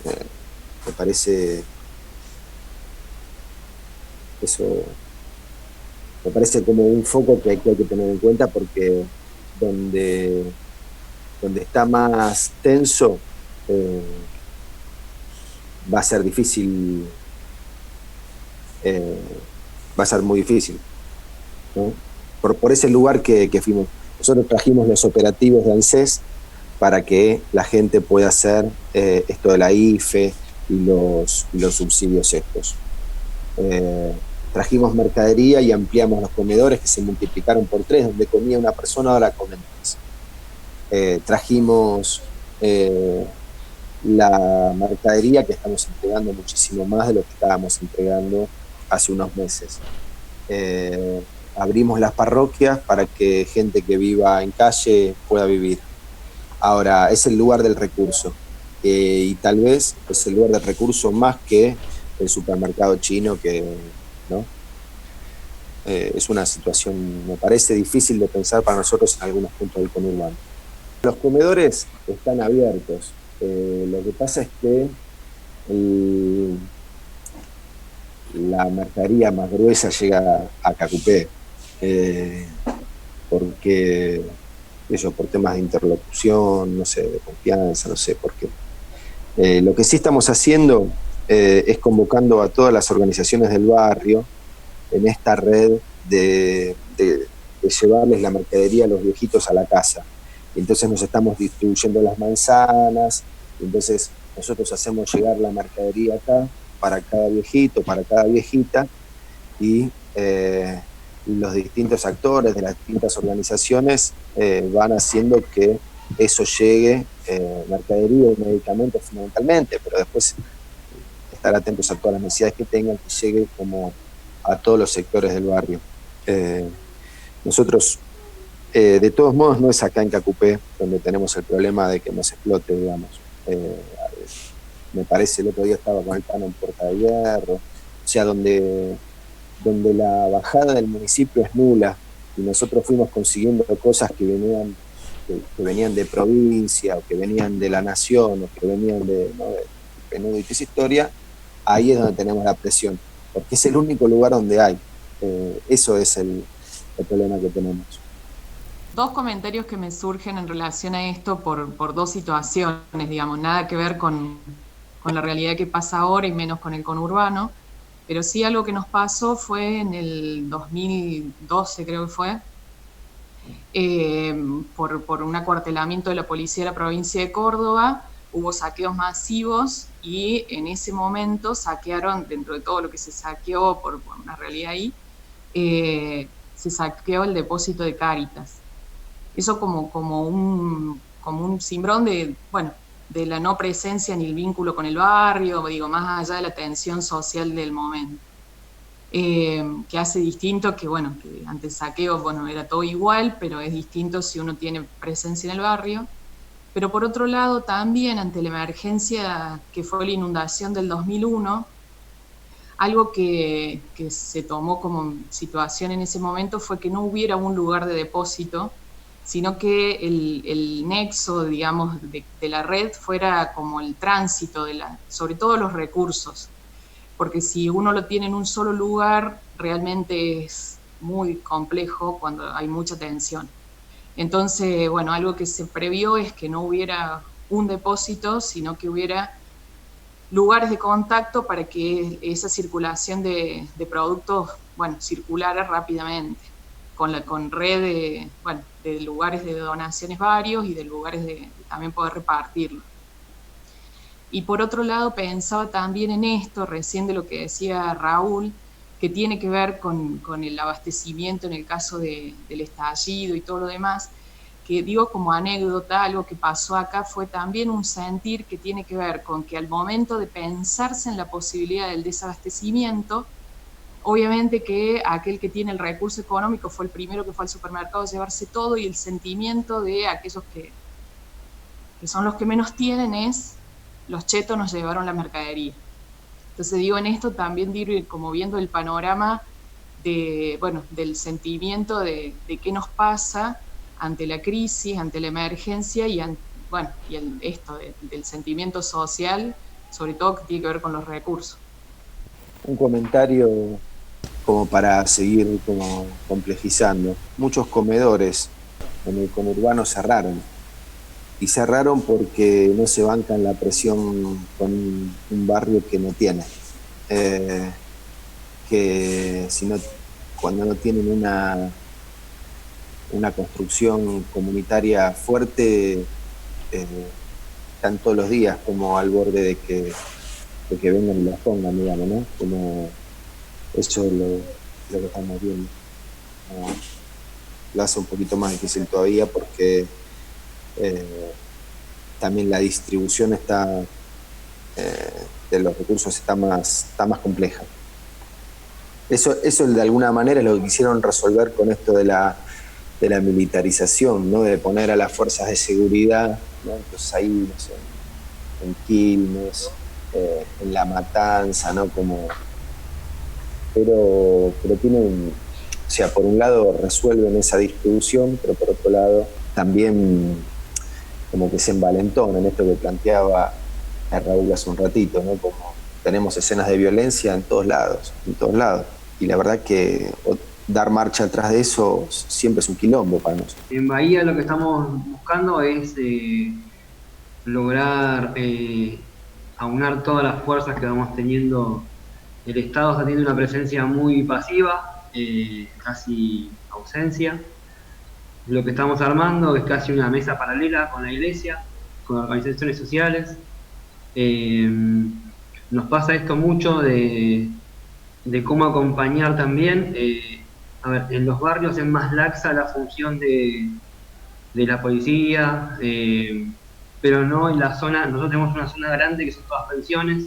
me parece eso, me parece como un foco que hay que tener en cuenta, porque donde está más tenso va a ser difícil, va a ser muy difícil, ¿no? Por ese lugar que fuimos. Nosotros trajimos los operativos de ANSES para que la gente pueda hacer esto de la IFE y los subsidios estos. Trajimos mercadería y ampliamos los comedores que se multiplicaron por 3, donde comía una persona, ahora comen 3. Trajimos la mercadería que estamos entregando muchísimo más de lo que estábamos entregando hace unos meses. Abrimos las parroquias para que gente que viva en calle pueda vivir. Ahora, es el lugar del recurso y tal vez es el lugar del recurso más que el supermercado chino, que ¿no? Es una situación, me parece difícil de pensar para nosotros en algunos puntos del conurbano. Los comedores están abiertos. Lo que pasa es que la mercadería más gruesa llega a Cacupé, porque por temas de interlocución, no sé, de confianza, no sé por qué. Lo que sí estamos haciendo es convocando a todas las organizaciones del barrio en esta red de llevarles la mercadería a los viejitos a la casa. Entonces nos estamos distribuyendo las manzanas, entonces nosotros hacemos llegar la mercadería acá para cada viejito, para cada viejita, y los distintos actores de las distintas organizaciones van haciendo que eso llegue, mercadería y medicamentos fundamentalmente, pero después estar atentos a todas las necesidades que tengan, que llegue como a todos los sectores del barrio. Nosotros, de todos modos, no es acá en Cacupé donde tenemos el problema de que nos explote, digamos. Me parece, el otro día estaba con el Tano en Puerta de Hierro, o sea, donde donde la bajada del municipio es nula y nosotros fuimos consiguiendo cosas que venían de provincia o que venían de la nación o que venían de Penudo y toda esa historia, ahí es donde tenemos la presión, porque es el único lugar donde hay. Eso es el problema que tenemos. Dos comentarios que me surgen en relación a esto por dos situaciones, digamos, nada que ver con la realidad que pasa ahora y menos con el conurbano, pero sí algo que nos pasó fue en el 2012, creo que fue, por un acuartelamiento de la policía de la provincia de Córdoba, hubo saqueos masivos y en ese momento saquearon, dentro de todo lo que se saqueó por una realidad ahí, se saqueó el depósito de Cáritas. Eso como un cimbrón de la no presencia ni el vínculo con el barrio, digo, más allá de la tensión social del momento. Que hace distinto que ante el saqueo, era todo igual, pero es distinto si uno tiene presencia en el barrio. Pero por otro lado, también ante la emergencia que fue la inundación del 2001, algo que se tomó como situación en ese momento fue que no hubiera un lugar de depósito, sino que el nexo, digamos, de la red fuera como el tránsito, sobre todo los recursos, porque si uno lo tiene en un solo lugar, realmente es muy complejo cuando hay mucha tensión. Entonces, algo que se previó es que no hubiera un depósito, sino que hubiera lugares de contacto para que esa circulación de productos, circulara rápidamente, con red de lugares de donaciones varios y de lugares de también poder repartirlo. Y por otro lado pensaba también en esto, recién de lo que decía Raúl, que tiene que ver con el abastecimiento en el caso del estallido y todo lo demás, que digo como anécdota, algo que pasó acá fue también un sentir que tiene que ver con que al momento de pensarse en la posibilidad del desabastecimiento, obviamente que aquel que tiene el recurso económico fue el primero que fue al supermercado a llevarse todo, y el sentimiento de aquellos que son los que menos tienen es: los chetos nos llevaron la mercadería. Entonces digo, en esto también de ir como viendo el panorama del sentimiento de qué nos pasa ante la crisis, ante la emergencia y del sentimiento social, sobre todo que tiene que ver con los recursos. Un comentario como para seguir como complejizando. Muchos comedores en el conurbano cerraron. Y cerraron porque no se bancan la presión con un barrio que no tiene. Que cuando no tienen una construcción comunitaria fuerte, están todos los días como al borde de que vengan y las pongan, digamos, ¿no? Como eso es lo que estamos viendo. Lo hace un poquito más difícil todavía porque también la distribución de los recursos está más compleja. Eso de alguna manera es lo que quisieron resolver con esto de la militarización, ¿no? De poner a las fuerzas de seguridad, ¿no? Entonces ahí, no sé, en Quilmes, en La Matanza, ¿no? Pero tienen, o sea, por un lado resuelven esa distribución, pero por otro lado también como que se envalentonan en esto que planteaba Raúl hace un ratito, ¿no? Como tenemos escenas de violencia en todos lados. Y la verdad que dar marcha atrás de eso siempre es un quilombo para nosotros. En Bahía lo que estamos buscando es lograr aunar todas las fuerzas que vamos teniendo. El Estado está teniendo una presencia muy pasiva, casi ausencia. Lo que estamos armando es casi una mesa paralela con la iglesia, con organizaciones sociales. Nos pasa esto mucho de cómo acompañar también. En los barrios es más laxa la función de la policía, pero no en la zona. Nosotros tenemos una zona grande que son todas pensiones,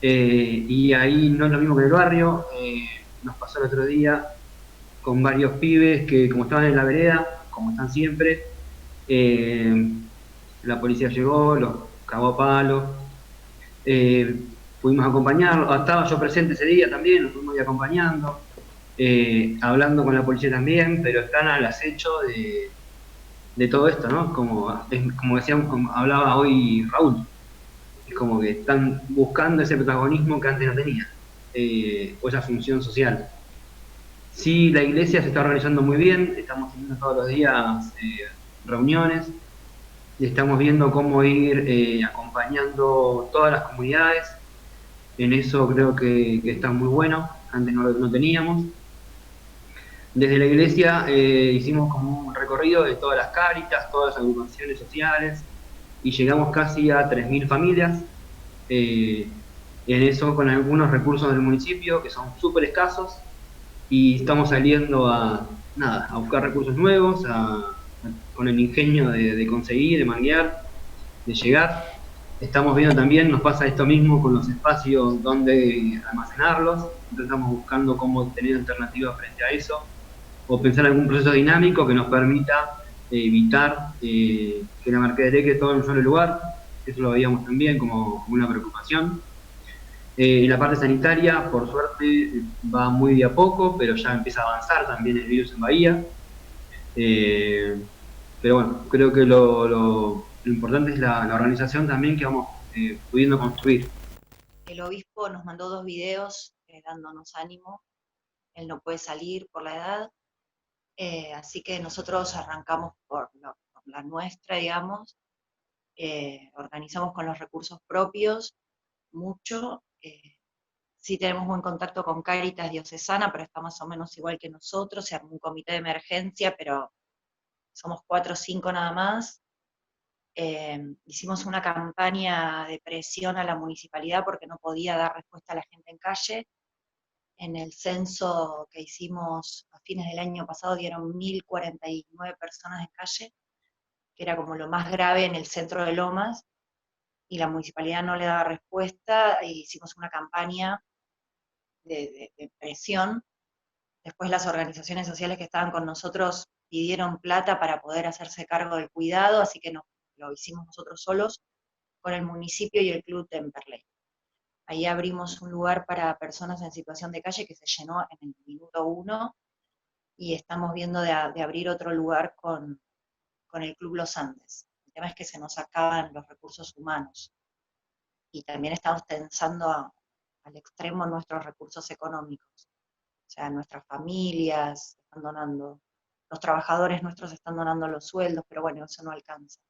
y ahí no es lo mismo que en el barrio. Nos pasó el otro día con varios pibes que, como estaban en la vereda, como están siempre, la policía llegó, los cagó a palo. pudimos acompañarlo, estaba yo presente ese día también, nos fuimos acompañando, hablando con la policía también, pero están al acecho de todo esto, ¿no? Como decíamos, como hablaba hoy Raúl, es como que están buscando ese protagonismo que antes no tenía, o esa función social. Sí, la iglesia se está organizando muy bien, estamos teniendo todos los días reuniones, y estamos viendo cómo ir acompañando todas las comunidades. En eso creo que está muy bueno, antes no teníamos. Desde la iglesia hicimos como un recorrido de todas las cáritas, todas las agrupaciones sociales, y llegamos casi a 3.000 familias. En eso con algunos recursos del municipio, que son súper escasos, y estamos saliendo a buscar recursos nuevos, con el ingenio de conseguir, de manguear, de llegar. Estamos viendo también, nos pasa esto mismo con los espacios donde almacenarlos, entonces estamos buscando cómo tener alternativas frente a eso, o pensar en algún proceso dinámico que nos permita evitar que la mercadería quede todo en un solo lugar. Eso lo veíamos también como una preocupación. En la parte sanitaria, por suerte, va muy de a poco, pero ya empieza a avanzar también el virus en Bahía. Pero bueno, creo que lo importante es la organización también que vamos pudiendo construir. El obispo nos mandó 2 videos dándonos ánimo. Él no puede salir por la edad, así que nosotros arrancamos por la nuestra, digamos. Organizamos con los recursos propios mucho. Sí tenemos buen contacto con Cáritas Diocesana, pero está más o menos igual que nosotros. Se armó un comité de emergencia, pero somos 4 o 5 nada más. Hicimos una campaña de presión a la municipalidad porque no podía dar respuesta a la gente en calle. En el censo que hicimos a fines del año pasado dieron 1.049 personas en calle, que era como lo más grave en el centro de Lomas, y la municipalidad no le daba respuesta, e hicimos una campaña de presión. Después las organizaciones sociales que estaban con nosotros pidieron plata para poder hacerse cargo del cuidado, así que lo hicimos nosotros solos con el municipio y el Club Temperley. Ahí abrimos un lugar para personas en situación de calle que se llenó en el minuto 1, y estamos viendo de abrir otro lugar con el Club Los Andes. El tema es que se nos acaban los recursos humanos, y también estamos tensando al extremo nuestros recursos económicos. O sea, nuestras familias están donando, los trabajadores nuestros están donando los sueldos, pero bueno, eso no alcanza.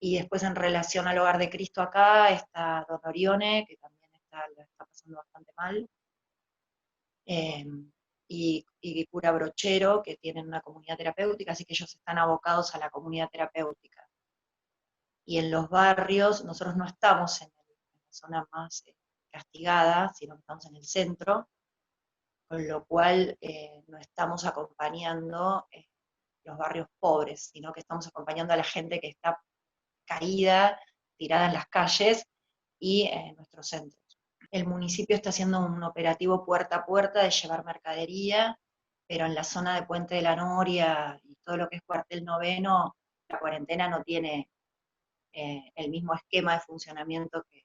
Y después, en relación al Hogar de Cristo acá, está Don Orione, que también la está pasando bastante mal, y Cura Brochero, que tienen una comunidad terapéutica, así que ellos están abocados a la comunidad terapéutica. Y en los barrios, nosotros no estamos en la zona más castigada, sino que estamos en el centro, con lo cual no estamos acompañando los barrios pobres, sino que estamos acompañando a la gente que está caída, tirada en las calles y en nuestros centros. El municipio está haciendo un operativo puerta a puerta de llevar mercadería, pero en la zona de Puente de la Noria y todo lo que es Cuartel Noveno, la cuarentena no tiene el mismo esquema de funcionamiento que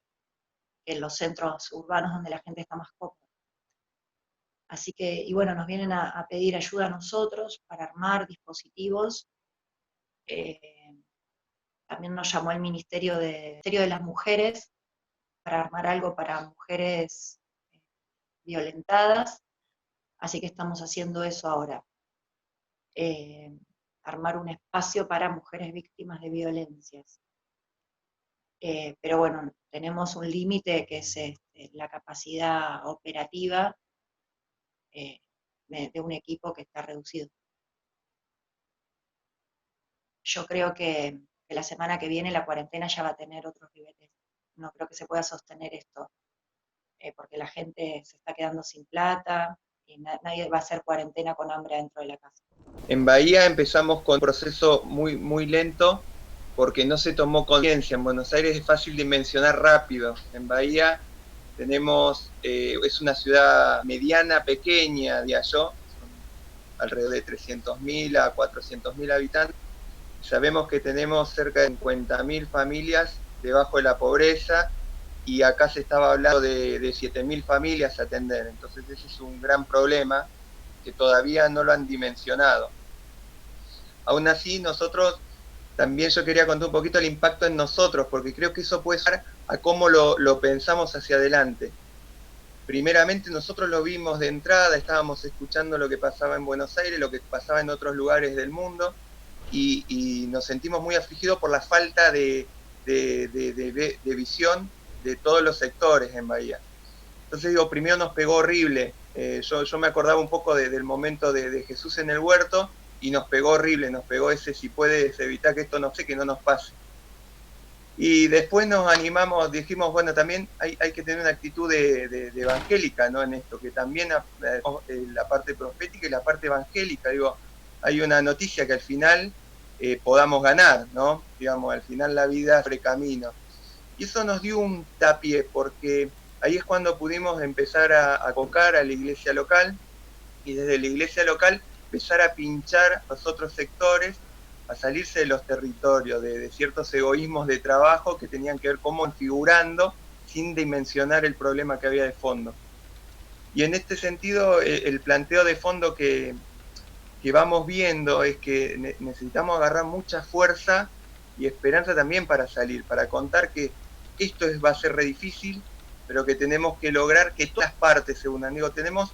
en los centros urbanos donde la gente está más cómoda. Así que, y bueno, nos vienen a pedir ayuda a nosotros para armar dispositivos. También nos llamó el Ministerio de las Mujeres para armar algo para mujeres violentadas, así que estamos haciendo eso ahora. Armar un espacio para mujeres víctimas de violencias. Pero bueno, tenemos un límite que es la capacidad operativa de un equipo que está reducido. Yo creo que la semana que viene la cuarentena ya va a tener otros niveles. No creo que se pueda sostener esto, porque la gente se está quedando sin plata y nadie va a hacer cuarentena con hambre dentro de la casa. En Bahía empezamos con un proceso muy, muy lento porque no se tomó conciencia. En Buenos Aires es fácil dimensionar rápido. En Bahía tenemos, es una ciudad mediana, pequeña, diría yo, son alrededor de 300.000 a 400.000 habitantes. Sabemos que tenemos cerca de 50.000 familias debajo de la pobreza y acá se estaba hablando de 7.000 familias a atender. Entonces ese es un gran problema que todavía no lo han dimensionado. Aún así, nosotros, también yo quería contar un poquito el impacto en nosotros, porque creo que eso puede ser a cómo lo pensamos hacia adelante. Primeramente nosotros lo vimos de entrada, estábamos escuchando lo que pasaba en Buenos Aires, lo que pasaba en otros lugares del mundo, y nos sentimos muy afligidos por la falta de visión de todos los sectores en Bahía. Entonces digo, primero nos pegó horrible, yo me acordaba un poco del momento de Jesús en el huerto, y nos pegó horrible, nos pegó ese si puedes evitar que esto que no nos pase. Y después nos animamos, dijimos, bueno, también hay que tener una actitud de evangélica, ¿no? En esto, que también la parte profética y la parte evangélica, digo, hay una noticia que al final podamos ganar, ¿no? Digamos, al final la vida abre camino. Y eso nos dio un tapié, porque ahí es cuando pudimos empezar a convocar a la iglesia local, y desde la iglesia local empezar a pinchar los otros sectores, a salirse de los territorios, de ciertos egoísmos de trabajo que tenían que ver cómo configurando sin dimensionar el problema que había de fondo. Y en este sentido, el planteo de fondo que vamos viendo es que necesitamos agarrar mucha fuerza y esperanza también para salir, para contar que esto va a ser re difícil, pero que tenemos que lograr que todas las partes se unan. Digo, tenemos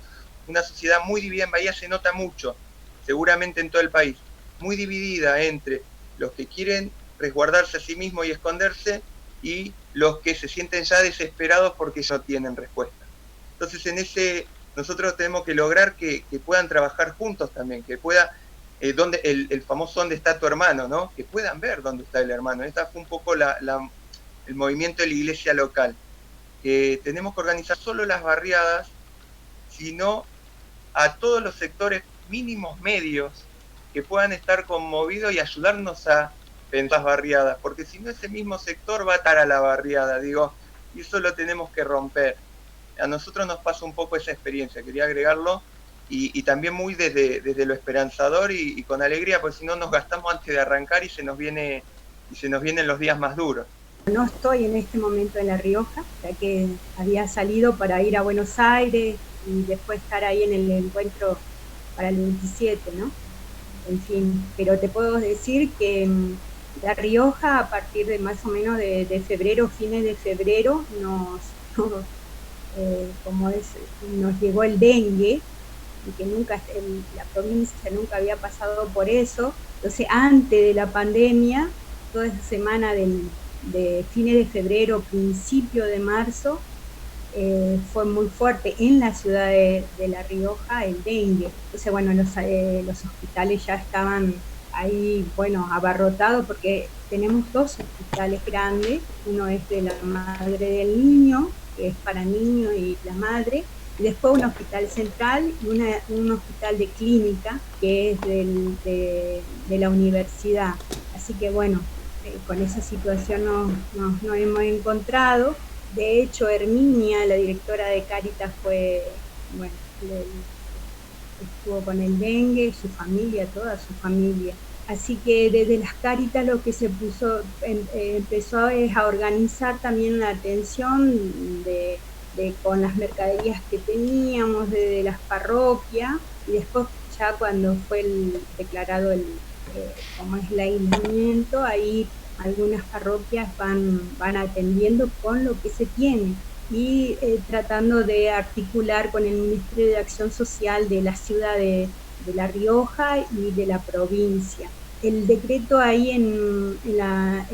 una sociedad muy dividida en Bahía, se nota mucho, seguramente en todo el país, muy dividida entre los que quieren resguardarse a sí mismos y esconderse y los que se sienten ya desesperados porque ya no tienen respuesta. Entonces nosotros tenemos que lograr que puedan trabajar juntos también, que pueda, el famoso ¿dónde está tu hermano?, ¿no? Que puedan ver dónde está el hermano. Esta fue un poco el movimiento de la iglesia local, que tenemos que organizar solo las barriadas, sino a todos los sectores mínimos medios que puedan estar conmovidos y ayudarnos a pensar barriadas, porque si no ese mismo sector va a atar a la barriada, digo, y eso lo tenemos que romper. A nosotros nos pasa un poco esa experiencia, quería agregarlo, y también muy desde lo esperanzador y con alegría, porque si no nos gastamos antes de arrancar y se nos vienen los días más duros. No estoy en este momento en La Rioja, ya que había salido para ir a Buenos Aires y después estar ahí en el encuentro para el 27, ¿no? En fin, pero te puedo decir que La Rioja, a partir de más o menos de febrero, fines de febrero, nos llegó el dengue, y que la provincia nunca había pasado por eso. Entonces, antes de la pandemia, toda esa semana de fines de febrero, principio de marzo, fue muy fuerte en la ciudad de La Rioja el dengue. Entonces, bueno, los hospitales ya estaban ahí, bueno, abarrotados, porque tenemos dos hospitales grandes. Uno es de la madre del niño, que es para niños y la madre, y después un hospital central y un hospital de clínica, que es de la universidad. Así que, bueno, con esa situación nos hemos encontrado. De hecho, Herminia, la directora de Cáritas, estuvo con el dengue, su familia, toda su familia. Así que desde las Cáritas lo que se empezó es a organizar también la atención con las mercaderías que teníamos desde las parroquias, y después ya cuando fue declarado como es el aislamiento, ahí algunas parroquias van atendiendo con lo que se tiene y tratando de articular con el Ministerio de Acción Social de la ciudad de La Rioja y de la provincia. El decreto ahí en La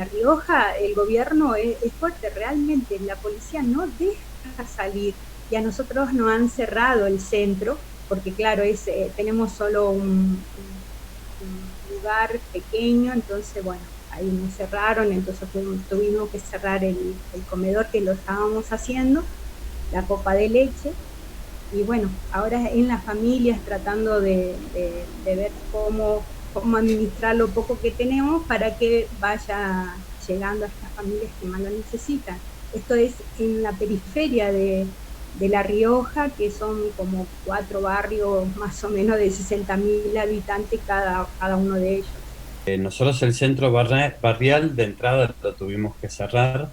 Rioja, el gobierno es fuerte, realmente la policía no deja salir, y a nosotros nos han cerrado el centro, porque claro, tenemos solo un lugar pequeño, entonces bueno, ahí nos cerraron, entonces tuvimos que cerrar el comedor que lo estábamos haciendo, la copa de leche, y bueno, ahora en las familias tratando de ver cómo administrar lo poco que tenemos para que vaya llegando a estas familias que más lo necesitan. Esto es en la periferia de La Rioja, que son como 4 barrios más o menos de 60.000 habitantes cada uno de ellos. Nosotros el centro barrial de entrada lo tuvimos que cerrar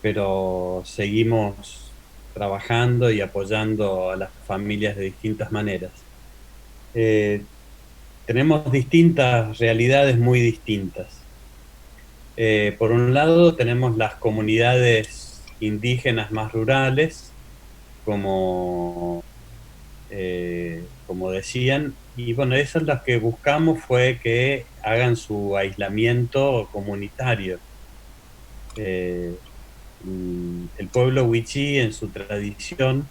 pero seguimos trabajando y apoyando a las familias de distintas maneras. Tenemos distintas realidades muy distintas. Por un lado tenemos las comunidades indígenas más rurales, como decían, y bueno, esas las que buscamos fue que hagan su aislamiento comunitario. El pueblo wichí, en su tradición,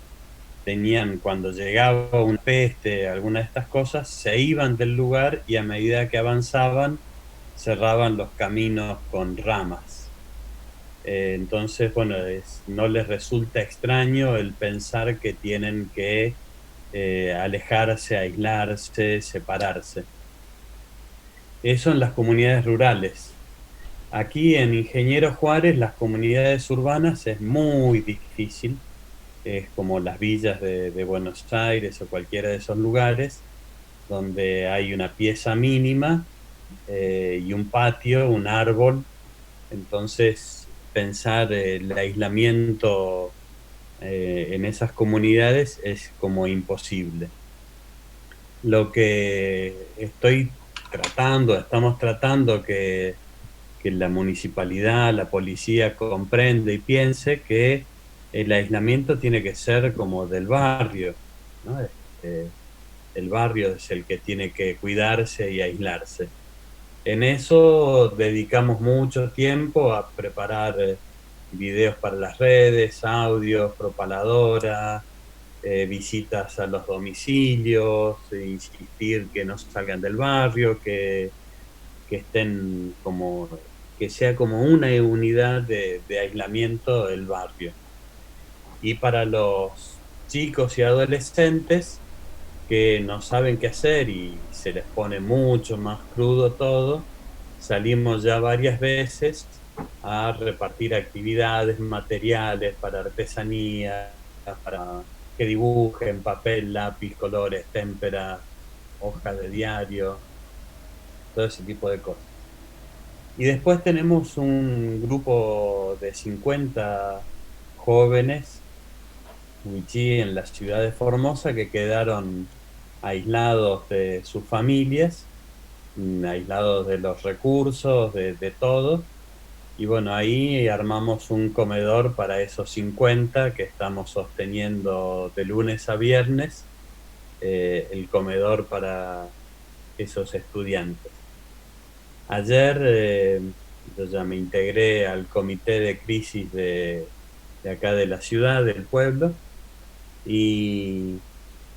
tenían, cuando llegaba una peste, alguna de estas cosas, se iban del lugar y a medida que avanzaban cerraban los caminos con ramas. Entonces, bueno, no les resulta extraño el pensar que tienen que alejarse, aislarse, separarse. Eso en las comunidades rurales. Aquí en Ingeniero Juárez, las comunidades urbanas es muy difícil. Es como las villas de Buenos Aires o cualquiera de esos lugares, donde hay una pieza mínima y un patio, un árbol. Entonces, pensar el aislamiento en esas comunidades es como imposible. Lo que estamos tratando que la municipalidad, la policía comprende y piense que el aislamiento tiene que ser como del barrio, ¿no? El barrio es el que tiene que cuidarse y aislarse. En eso dedicamos mucho tiempo a preparar videos para las redes, audios, propaladora, visitas a los domicilios, insistir que no salgan del barrio, que estén como, que sea como una unidad de aislamiento del barrio. Y para los chicos y adolescentes que no saben qué hacer y se les pone mucho más crudo todo, salimos ya varias veces a repartir actividades, materiales para artesanía, para que dibujen, papel, lápiz, colores, témpera, hojas de diario, todo ese tipo de cosas. Y después tenemos un grupo de 50 jóvenes wichí en la ciudad de Formosa que quedaron aislados de sus familias, aislados de los recursos, de todo. Y bueno, ahí armamos un comedor para esos 50 que estamos sosteniendo de lunes a viernes, el comedor para esos estudiantes. Ayer yo ya me integré al comité de crisis de acá de la ciudad, del pueblo, y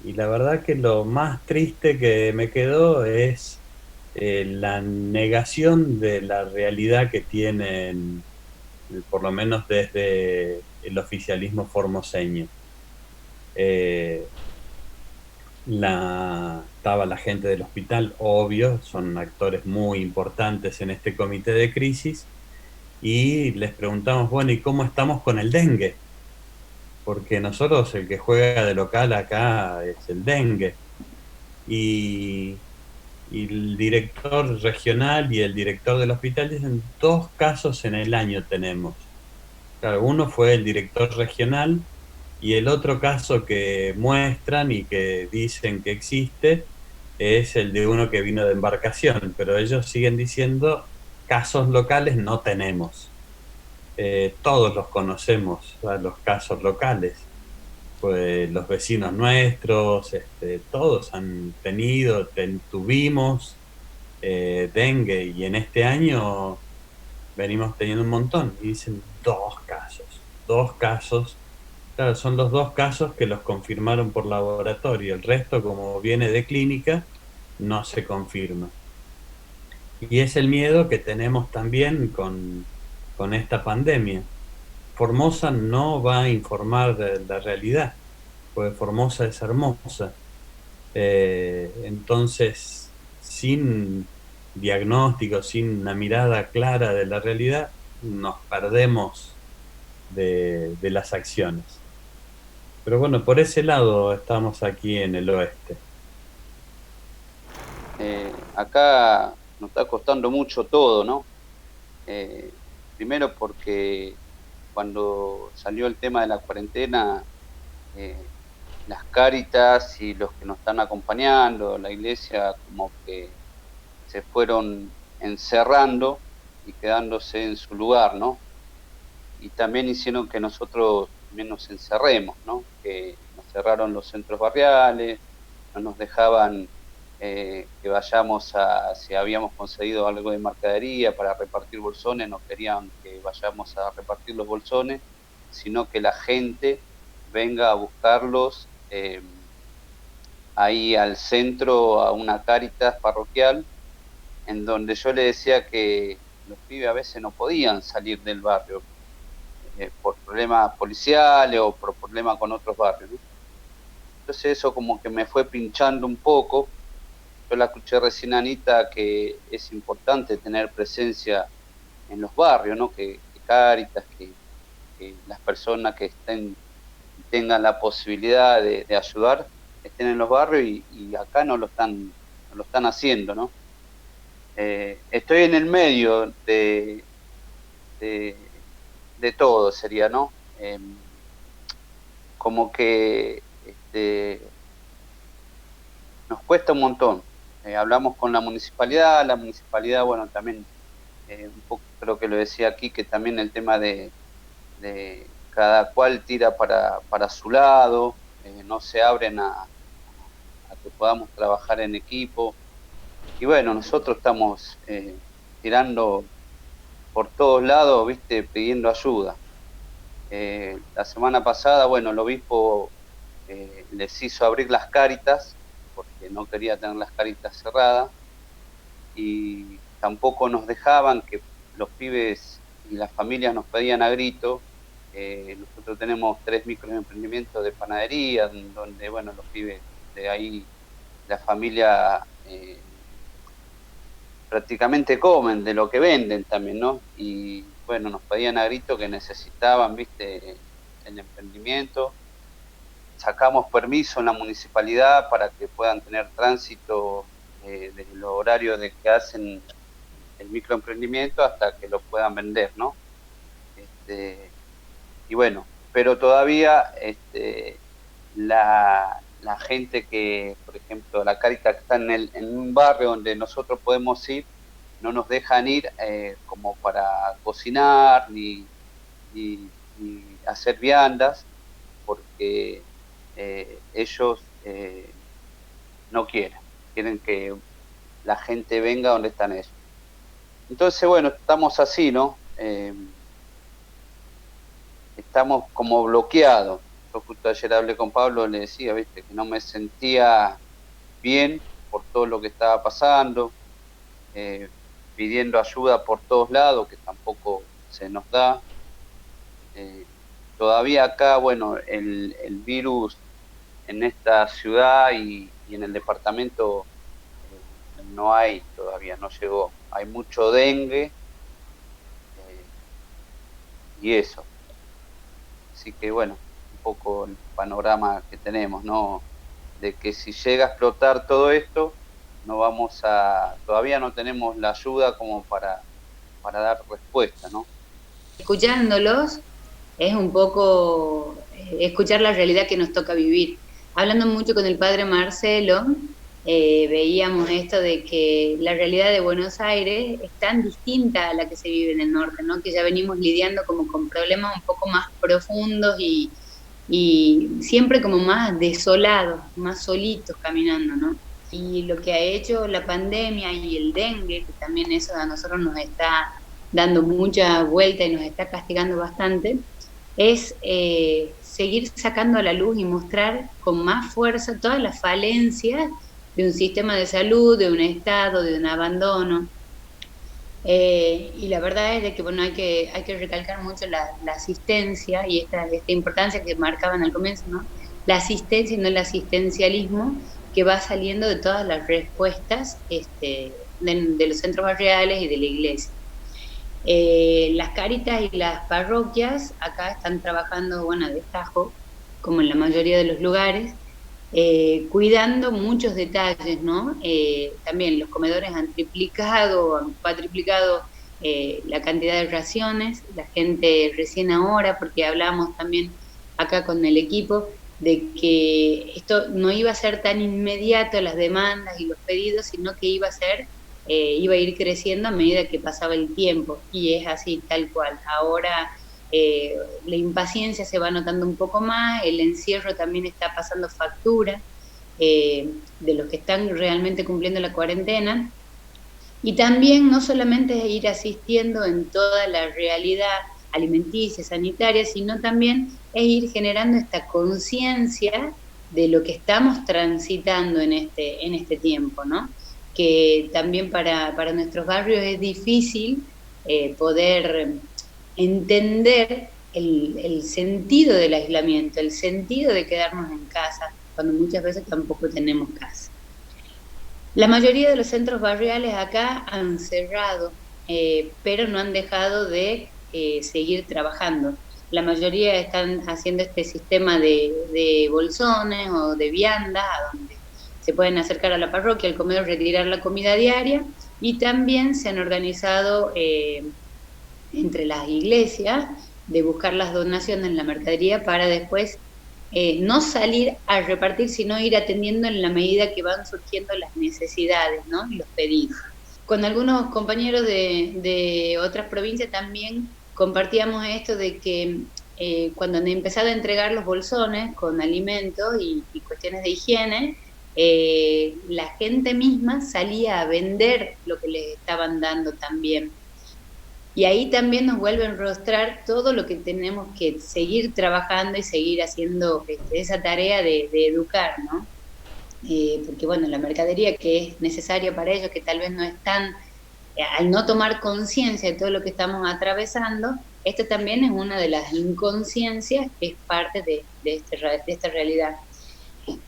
la verdad que lo más triste que me quedó es la negación de la realidad que tienen, por lo menos desde el oficialismo formoseño. Estaba la gente del hospital, obvio, son actores muy importantes en este comité de crisis, y les preguntamos, bueno, ¿y cómo estamos con el dengue? Porque nosotros el que juega de local acá es el dengue. Y el director regional y el director del hospital dicen 2 casos en el año tenemos. Claro, uno fue el director regional y el otro caso que muestran y que dicen que existe es el de uno que vino de embarcación, pero ellos siguen diciendo casos locales no tenemos. Todos los conocemos, los casos locales. Pues los vecinos nuestros, todos han tenido, tuvimos dengue, y en este año venimos teniendo un montón. Y dicen 2 casos. Claro, son los 2 casos que los confirmaron por laboratorio. El resto, como viene de clínica, no se confirma. Y es el miedo que tenemos también con esta pandemia. Formosa no va a informar de la realidad, porque Formosa es hermosa. Entonces, sin diagnóstico, sin una mirada clara de la realidad, nos perdemos de las acciones. Pero bueno, por ese lado estamos aquí en el oeste. Acá nos está costando mucho todo, ¿no? Primero porque cuando salió el tema de la cuarentena, las Cáritas y los que nos están acompañando, la iglesia, como que se fueron encerrando y quedándose en su lugar, ¿no? Y también hicieron que nosotros también nos encerremos, ¿no? Que nos cerraron los centros barriales, no nos dejaban que vayamos si habíamos conseguido algo de mercadería para repartir bolsones, no querían que vayamos a repartir los bolsones, sino que la gente venga a buscarlos ahí al centro, a una Cáritas parroquial, en donde yo le decía que los pibes a veces no podían salir del barrio por problemas policiales o por problemas con otros barrios, ¿no? Entonces eso como que me fue pinchando un poco. Yo la escuché recién, Anita, que es importante tener presencia en los barrios, ¿no? Que Cáritas, que las personas que tengan la posibilidad de ayudar estén en los barrios, y acá no lo están haciendo, ¿no? Estoy en el medio de todo, sería, ¿no? Como que nos cuesta un montón. Hablamos con la municipalidad, bueno, también un poco creo que lo decía aquí, que también el tema de cada cual tira para su lado, no se abren a que podamos trabajar en equipo. Y bueno, nosotros estamos tirando por todos lados, ¿viste? Pidiendo ayuda. La semana pasada, bueno, el obispo les hizo abrir las Cáritas, porque no quería tener las Cáritas cerradas, y tampoco nos dejaban, que los pibes y las familias nos pedían a grito. Nosotros tenemos 3 microemprendimientos de panadería, donde, bueno, los pibes de ahí, la familia prácticamente comen de lo que venden también, ¿no? Y bueno, nos pedían a grito que necesitaban, ¿viste?, el emprendimiento. Sacamos permiso en la municipalidad para que puedan tener tránsito de los horarios de que hacen el microemprendimiento hasta que lo puedan vender, ¿no? Y bueno, pero todavía la gente que, por ejemplo, la Cáritas que está en un barrio donde nosotros podemos ir, no nos dejan ir como para cocinar ni hacer viandas, porque ellos no quieren que la gente venga donde están ellos. Entonces, bueno, estamos así, ¿no? Estamos como bloqueados. Yo justo ayer hablé con Pablo, le decía, ¿viste?, que no me sentía bien por todo lo que estaba pasando, pidiendo ayuda por todos lados, que tampoco se nos da. Todavía acá, bueno, el virus en esta ciudad y en el departamento no hay todavía, no llegó. Hay mucho dengue y eso. Así que bueno, un poco el panorama que tenemos, ¿no? De que si llega a explotar todo esto, todavía no tenemos la ayuda como para dar respuesta, ¿no? Escuchándolos es un poco escuchar la realidad que nos toca vivir. Hablando mucho con el padre Marcelo, veíamos esto de que la realidad de Buenos Aires es tan distinta a la que se vive en el norte, ¿no? Que ya venimos lidiando como con problemas un poco más profundos y siempre como más desolados, más solitos caminando, ¿no? Y lo que ha hecho la pandemia y el dengue, que también eso a nosotros nos está dando mucha vuelta y nos está castigando bastante, es seguir sacando a la luz y mostrar con más fuerza todas las falencias de un sistema de salud, de un Estado, de un abandono. Y la verdad es de que, bueno, hay que recalcar mucho la asistencia y esta importancia que marcaban al comienzo, ¿no? La asistencia y no el asistencialismo que va saliendo de todas las respuestas de los centros barriales y de la iglesia. Las Cáritas y las parroquias acá están trabajando, bueno, a destajo, como en la mayoría de los lugares, cuidando muchos detalles, ¿no? También los comedores han triplicado, han cuatriplicado la cantidad de raciones, la gente recién ahora, porque hablamos también acá con el equipo, de que esto no iba a ser tan inmediato las demandas y los pedidos, sino que iba a ir creciendo a medida que pasaba el tiempo, y es así, tal cual. Ahora la impaciencia se va notando un poco más, el encierro también está pasando factura de los que están realmente cumpliendo la cuarentena, y también no solamente es ir asistiendo en toda la realidad alimenticia, sanitaria, sino también es ir generando esta conciencia de lo que estamos transitando en este tiempo, ¿no? Que también para nuestros barrios es difícil poder entender el sentido del aislamiento, el sentido de quedarnos en casa, cuando muchas veces tampoco tenemos casa. La mayoría de los centros barriales acá han cerrado, pero no han dejado de seguir trabajando. La mayoría están haciendo este sistema de bolsones o de viandas, a donde se pueden acercar a la parroquia, al comedor, retirar la comida diaria, y también se han organizado entre las iglesias de buscar las donaciones en la mercadería para después no salir a repartir, sino ir atendiendo en la medida que van surgiendo las necesidades, ¿no? Y los pedidos. Con algunos compañeros de otras provincias también compartíamos esto de que cuando han empezado a entregar los bolsones con alimentos y cuestiones de higiene, la gente misma salía a vender lo que les estaban dando también. Y ahí también nos vuelve a enrostrar todo lo que tenemos que seguir trabajando y seguir haciendo esa tarea de educar, ¿no? Porque bueno, la mercadería que es necesaria para ellos, que tal vez no están, al no tomar conciencia de todo lo que estamos atravesando, esto también es una de las inconsciencias que es parte de esta realidad.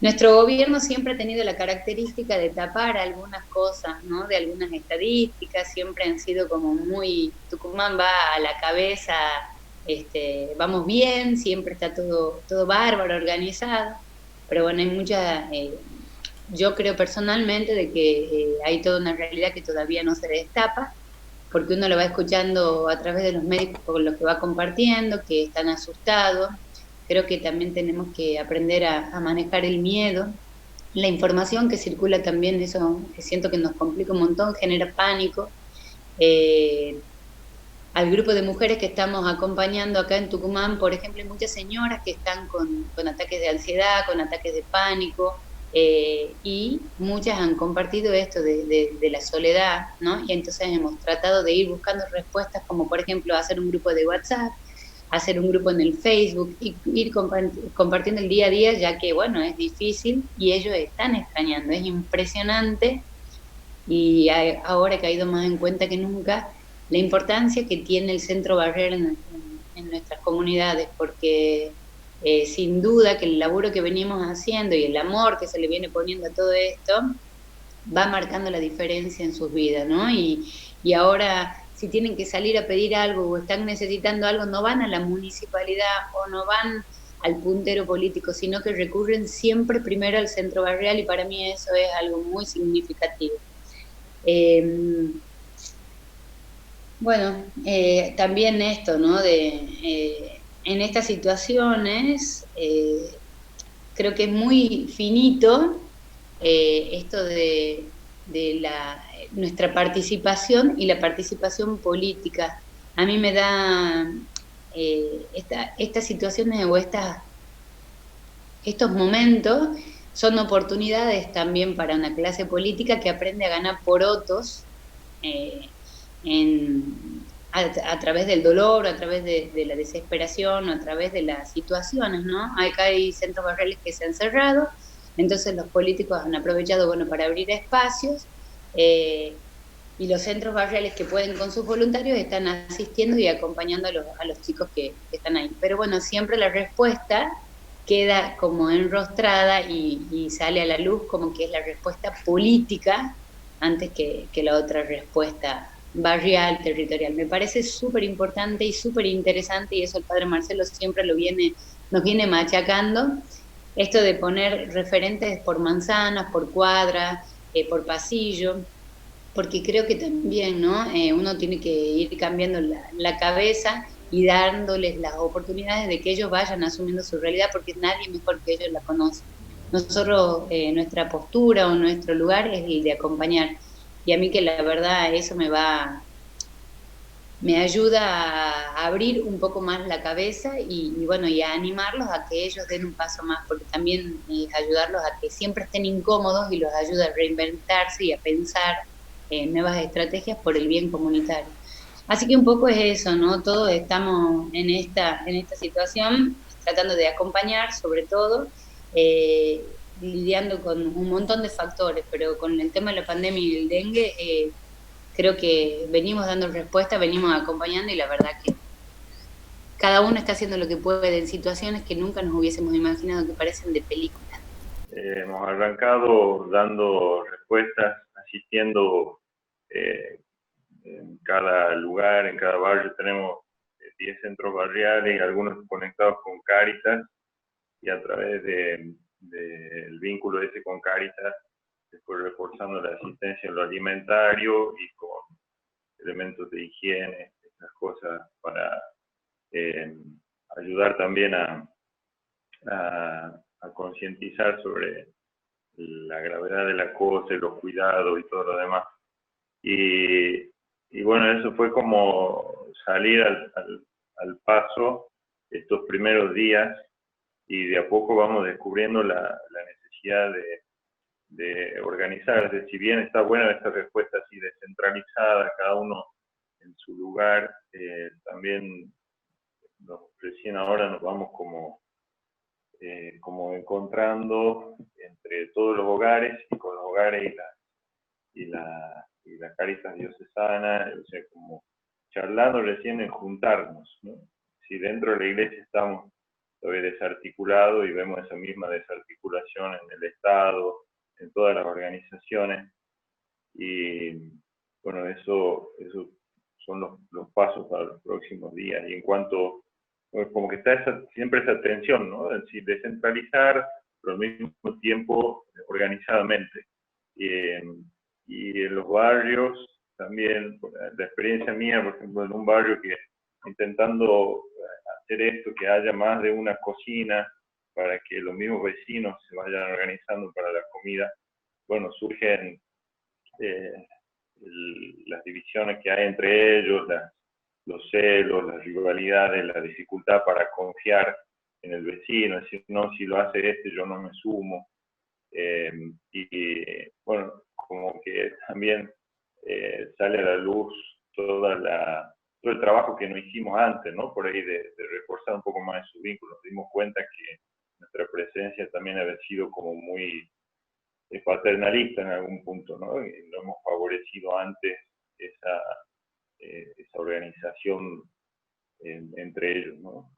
Nuestro gobierno siempre ha tenido la característica de tapar algunas cosas, ¿no? De algunas estadísticas, siempre han sido como muy, Tucumán va a la cabeza, vamos bien, siempre está todo bárbaro, organizado, pero bueno, hay mucha, yo creo personalmente de que hay toda una realidad que todavía no se destapa, porque uno lo va escuchando a través de los médicos con los que va compartiendo, que están asustados. Creo que también tenemos que aprender a manejar el miedo. La información que circula también, eso que siento que nos complica un montón, genera pánico. Al grupo de mujeres que estamos acompañando acá en Tucumán, por ejemplo, hay muchas señoras que están con ataques de ansiedad, con ataques de pánico, y muchas han compartido esto de la soledad, ¿no? Y entonces hemos tratado de ir buscando respuestas, como por ejemplo hacer un grupo de WhatsApp, hacer un grupo en el Facebook, y ir compartiendo el día a día, ya que, bueno, es difícil y ellos están extrañando. Es impresionante, y ahora he caído más en cuenta que nunca la importancia que tiene el centro barrial en nuestras comunidades, porque sin duda que el laburo que venimos haciendo y el amor que se le viene poniendo a todo esto va marcando la diferencia en sus vidas, ¿no? Y ahora, si tienen que salir a pedir algo o están necesitando algo, no van a la municipalidad o no van al puntero político, sino que recurren siempre primero al centro barrial, y para mí eso es algo muy significativo. Bueno, también esto, ¿no? En estas situaciones creo que es muy finito esto de nuestra participación y la participación política. A mí me da estas situaciones o estos momentos son oportunidades también para una clase política que aprende a ganar porotos a través del dolor, a través de la desesperación, a través de las situaciones, ¿no? Acá hay centros barriales que se han cerrado, entonces los políticos han aprovechado, bueno, para abrir espacios, y los centros barriales que pueden con sus voluntarios están asistiendo y acompañando a los chicos que están ahí. Pero bueno, siempre la respuesta queda como enrostrada y sale a la luz como que es la respuesta política antes que la otra respuesta barrial, territorial. Me parece súper importante y súper interesante, y eso el padre Marcelo siempre nos viene machacando, esto de poner referentes por manzanas, por cuadras, por pasillo, porque creo que también, ¿no? Uno tiene que ir cambiando la cabeza y dándoles las oportunidades de que ellos vayan asumiendo su realidad, porque nadie mejor que ellos la conoce. Nosotros, nuestra postura o nuestro lugar es el de acompañar. Y a mí que la verdad eso me ayuda a abrir un poco más la cabeza y bueno, y a animarlos a que ellos den un paso más, porque también ayudarlos a que siempre estén incómodos y los ayuda a reinventarse y a pensar nuevas estrategias por el bien comunitario. Así que un poco es eso, ¿no? Todos estamos en esta situación, tratando de acompañar, sobre todo, lidiando con un montón de factores, pero con el tema de la pandemia y el dengue, creo que venimos dando respuesta, venimos acompañando y la verdad que cada uno está haciendo lo que puede en situaciones que nunca nos hubiésemos imaginado, que parecen de película. Hemos arrancado dando respuestas, asistiendo en cada lugar, en cada barrio tenemos 10 centros barriales y algunos conectados con Cáritas, y a través del vínculo ese con Cáritas, después reforzando la asistencia en lo alimentario y con elementos de higiene, estas cosas para ayudar también a concientizar sobre la gravedad de la cosa, los cuidados y todo lo demás. Y bueno, eso fue como salir al paso estos primeros días, y de a poco vamos descubriendo la necesidad de organizar. Si bien está buena esta respuesta así descentralizada, cada uno en su lugar, también recién ahora nos vamos como encontrando entre todos los hogares y con los hogares y la Cáritas diocesana, o sea, como charlando recién en juntarnos, ¿no? Si dentro de la iglesia estamos todavía desarticulados y vemos esa misma desarticulación en el Estado, en todas las organizaciones, y bueno, eso son los pasos para los próximos días. Y en cuanto, como que está siempre esa tensión, ¿no? Es decir, descentralizar, pero al mismo tiempo organizadamente. Y en los barrios también, la experiencia mía, por ejemplo, en un barrio que intentando hacer esto, que haya más de una cocina para que los mismos vecinos se vayan organizando para la comida, bueno, surgen las divisiones que hay entre ellos, los celos, las rivalidades, la dificultad para confiar en el vecino, es decir, no, si lo hace este yo no me sumo. Y bueno, como que también sale a la luz todo el trabajo que no hicimos antes, ¿no? Por ahí de reforzar un poco más esos vínculos. Nos dimos cuenta que nuestra presencia también había sido como muy paternalista en algún punto, ¿no? Y no hemos favorecido antes esa organización entre ellos, ¿no?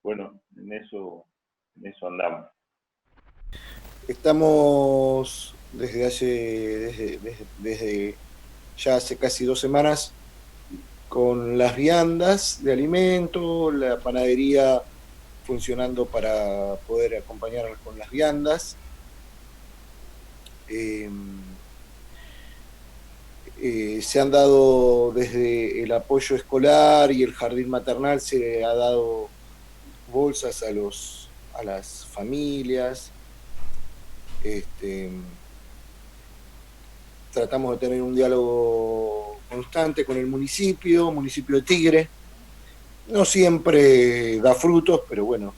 Bueno, en eso andamos. Estamos desde ya hace casi 2 semanas con las viandas de alimento, la panadería funcionando para poder acompañarlas con las viandas. Se han dado desde el apoyo escolar y el jardín maternal, se ha dado bolsas a las familias. Tratamos de tener un diálogo constante con el municipio de Tigre. No siempre da frutos, pero bueno,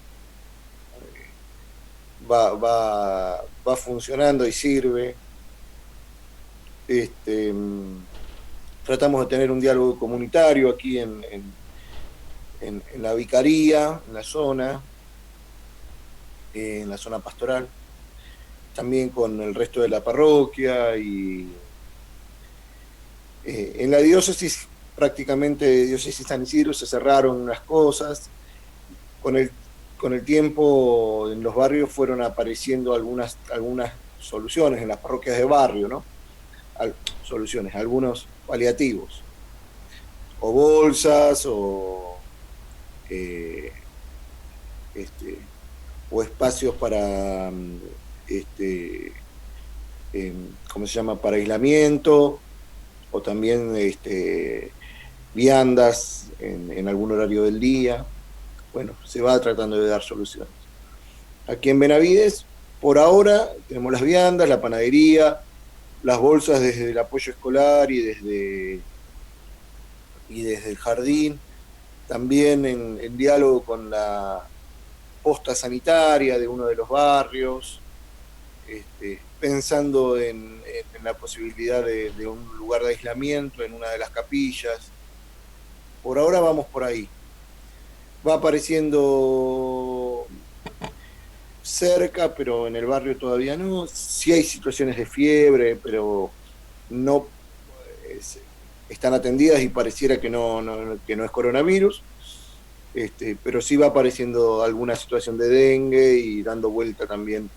va funcionando y sirve. Tratamos de tener un diálogo comunitario aquí en la vicaría, en la zona pastoral, también con el resto de la parroquia, y en la diócesis, prácticamente diócesis San Isidro, se cerraron unas cosas. Con el tiempo en los barrios fueron apareciendo algunas soluciones en las parroquias de barrio, ¿no? Algunos paliativos, o bolsas, o espacios para ¿cómo se llama? Para aislamiento, o también viandas en algún horario del día. Bueno, se va tratando de dar soluciones. Aquí en Benavides, por ahora, tenemos las viandas, la panadería, las bolsas desde el apoyo escolar y desde el jardín, también en diálogo con la posta sanitaria de uno de los barrios, pensando en la posibilidad de un lugar de aislamiento en una de las capillas. Por ahora vamos por ahí. Va apareciendo cerca, pero en el barrio todavía no. Sí hay situaciones de fiebre, pero no están atendidas y pareciera que no es coronavirus. Pero sí va apareciendo alguna situación de dengue y dando vuelta también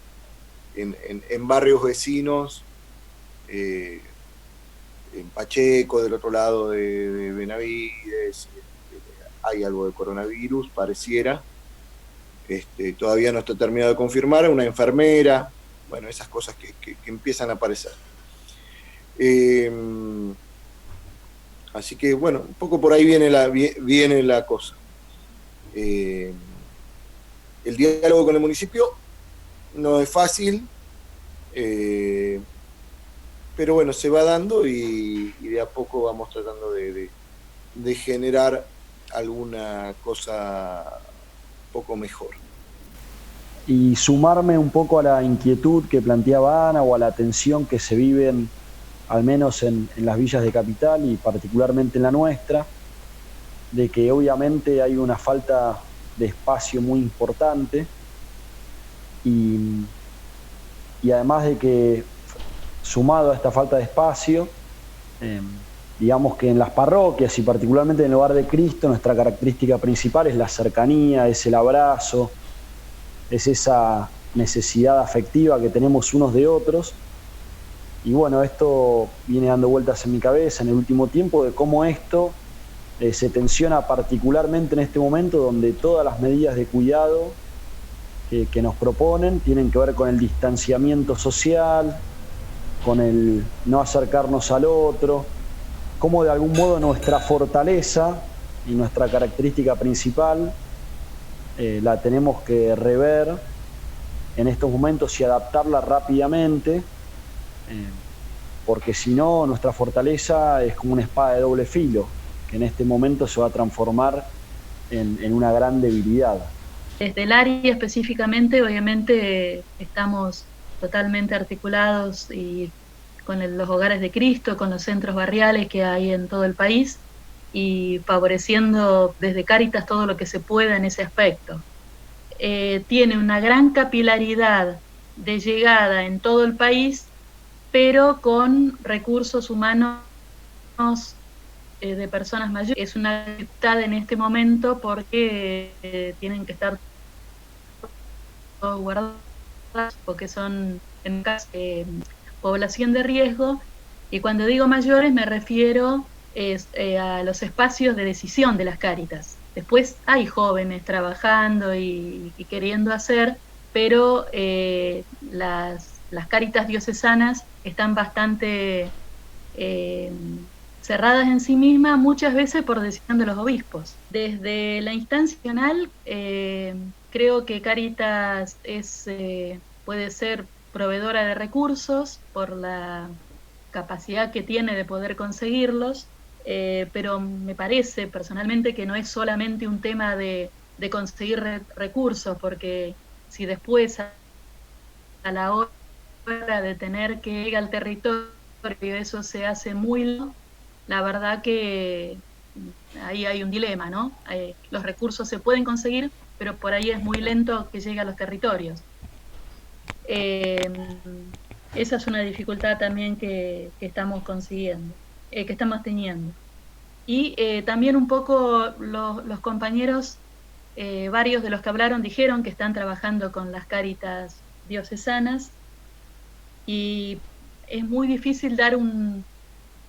en barrios vecinos, en Pacheco, del otro lado de Benavides, hay algo de coronavirus, pareciera. Todavía no está terminado de confirmar, una enfermera, bueno, esas cosas que empiezan a aparecer. Así que, bueno, un poco por ahí viene la cosa. El diálogo con el municipio no es fácil, pero bueno, se va dando y de a poco vamos tratando de generar alguna cosa un poco mejor. Y sumarme un poco a la inquietud que planteaba Ana o a la tensión que se viven, al menos en las villas de Capital y particularmente en la nuestra, de que obviamente hay una falta de espacio muy importante y además de que, sumado a esta falta de espacio, digamos que en las parroquias y particularmente en el Hogar de Cristo, nuestra característica principal es la cercanía, es el abrazo, es esa necesidad afectiva que tenemos unos de otros. Y bueno, esto viene dando vueltas en mi cabeza en el último tiempo de cómo esto se tensiona particularmente en este momento, donde todas las medidas de cuidado que nos proponen tienen que ver con el distanciamiento social, con el no acercarnos al otro, cómo de algún modo nuestra fortaleza y nuestra característica principal la tenemos que rever en estos momentos y adaptarla rápidamente, porque si no, nuestra fortaleza es como una espada de doble filo, que en este momento se va a transformar en una gran debilidad. Desde el área específicamente, obviamente, estamos totalmente articulados y con los hogares de Cristo, con los centros barriales que hay en todo el país y favoreciendo desde Cáritas todo lo que se pueda en ese aspecto. Tiene una gran capilaridad de llegada en todo el país, pero con recursos humanos de personas mayores. Es una dificultad en este momento porque tienen que estar todos guardados, porque son en caso de población de riesgo, y cuando digo mayores me refiero a los espacios de decisión de las Cáritas. Después hay jóvenes trabajando y queriendo hacer, pero las Cáritas diocesanas están bastante cerradas en sí mismas, muchas veces por decisión de los obispos. Desde la instancia nacional, creo que Cáritas puede ser proveedora de recursos por la capacidad que tiene de poder conseguirlos, pero me parece personalmente que no es solamente un tema de conseguir recursos, porque si después a la hora de tener que ir al territorio eso se hace muy lento, la verdad que ahí hay un dilema, ¿no? Los recursos se pueden conseguir, pero por ahí es muy lento que llegue a los territorios. Esa es una dificultad también que estamos consiguiendo, que estamos teniendo. Y también un poco los compañeros, varios de los que hablaron, dijeron que están trabajando con las Cáritas diocesanas y es muy difícil dar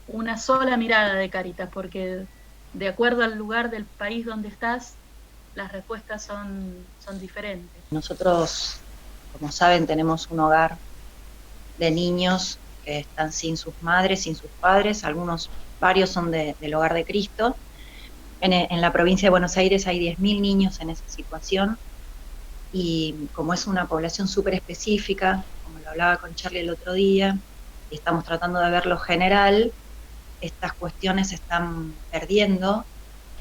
una sola mirada de Cáritas, porque de acuerdo al lugar del país donde estás, las respuestas son diferentes. Nosotros, como saben, tenemos un hogar de niños que están sin sus madres, sin sus padres, varios son del Hogar de Cristo. En la provincia de Buenos Aires hay 10.000 niños en esa situación, y como es una población súper específica, como lo hablaba con Charlie el otro día, y estamos tratando de ver lo general, estas cuestiones se están perdiendo,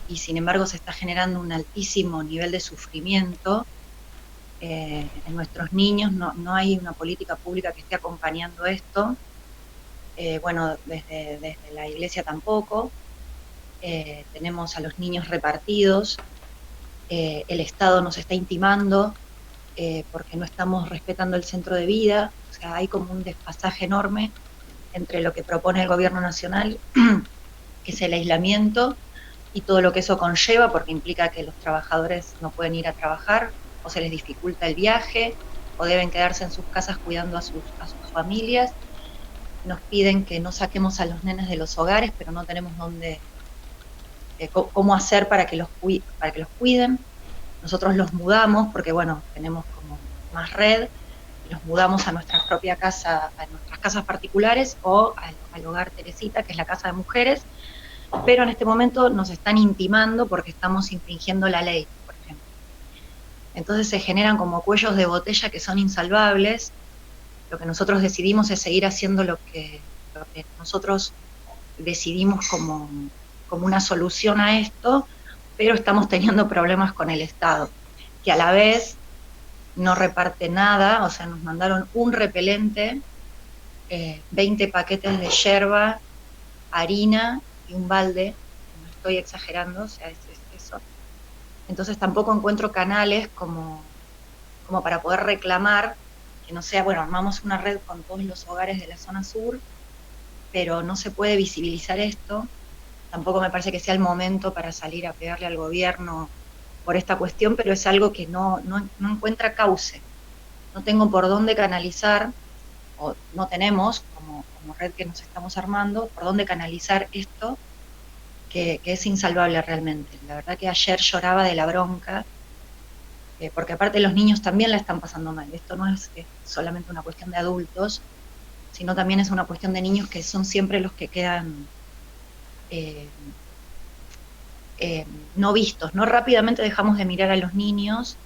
y sin embargo se está generando un altísimo nivel de sufrimiento en nuestros niños. No hay una política pública que esté acompañando esto, bueno, desde la iglesia tampoco. Tenemos a los niños repartidos, el Estado nos está intimando porque no estamos respetando el centro de vida. O sea, hay como un desfasaje enorme entre lo que propone el gobierno nacional, que es el aislamiento, y todo lo que eso conlleva, porque implica que los trabajadores no pueden ir a trabajar, o se les dificulta el viaje, o deben quedarse en sus casas cuidando a sus familias. Nos piden que no saquemos a los nenes de los hogares, pero no tenemos cómo hacer para que los cuiden. Nosotros los mudamos, porque bueno, tenemos como más red, los mudamos a nuestra propia casa, a nuestras casas particulares, o al Hogar Teresita, que es la casa de mujeres, pero en este momento nos están intimando porque estamos infringiendo la ley, por ejemplo. Entonces se generan como cuellos de botella que son insalvables. Lo que nosotros decidimos es seguir haciendo lo que nosotros decidimos como una solución a esto, pero estamos teniendo problemas con el Estado, que a la vez no reparte nada. O sea, nos mandaron un repelente, 20 paquetes de yerba, harina y un balde, no estoy exagerando, o sea, es eso. Entonces tampoco encuentro canales como para poder reclamar, que no sea, bueno, armamos una red con todos los hogares de la zona sur, pero no se puede visibilizar esto. Tampoco me parece que sea el momento para salir a pegarle al gobierno por esta cuestión, pero es algo que no encuentra cauce. No tengo por dónde canalizar, o no tenemos, como red que nos estamos armando, por dónde canalizar esto, que es insalvable realmente. La verdad que ayer lloraba de la bronca, porque aparte los niños también la están pasando mal. Esto no es solamente una cuestión de adultos, sino también es una cuestión de niños, que son siempre los que quedan no vistos, ¿no? Rápidamente dejamos de mirar a los niños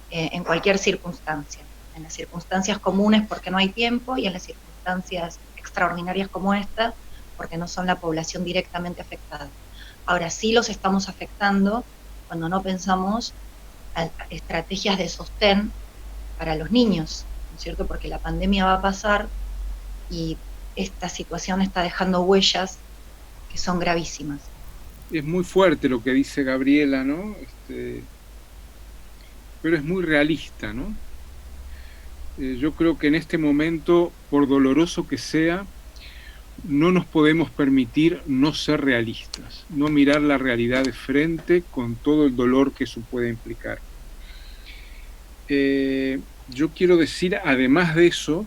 en cualquier circunstancia, en las circunstancias comunes porque no hay tiempo, y en las circunstancias extraordinarias como esta porque no son la población directamente afectada. Ahora sí los estamos afectando cuando no pensamos estrategias de sostén para los niños, ¿no es cierto? Porque la pandemia va a pasar y esta situación está dejando huellas que son gravísimas. Es muy fuerte lo que dice Gabriela, ¿no? Pero es muy realista, ¿no? Yo creo que en este momento, por doloroso que sea, no nos podemos permitir no ser realistas, no mirar la realidad de frente con todo el dolor que eso puede implicar. Yo quiero decir, además de eso,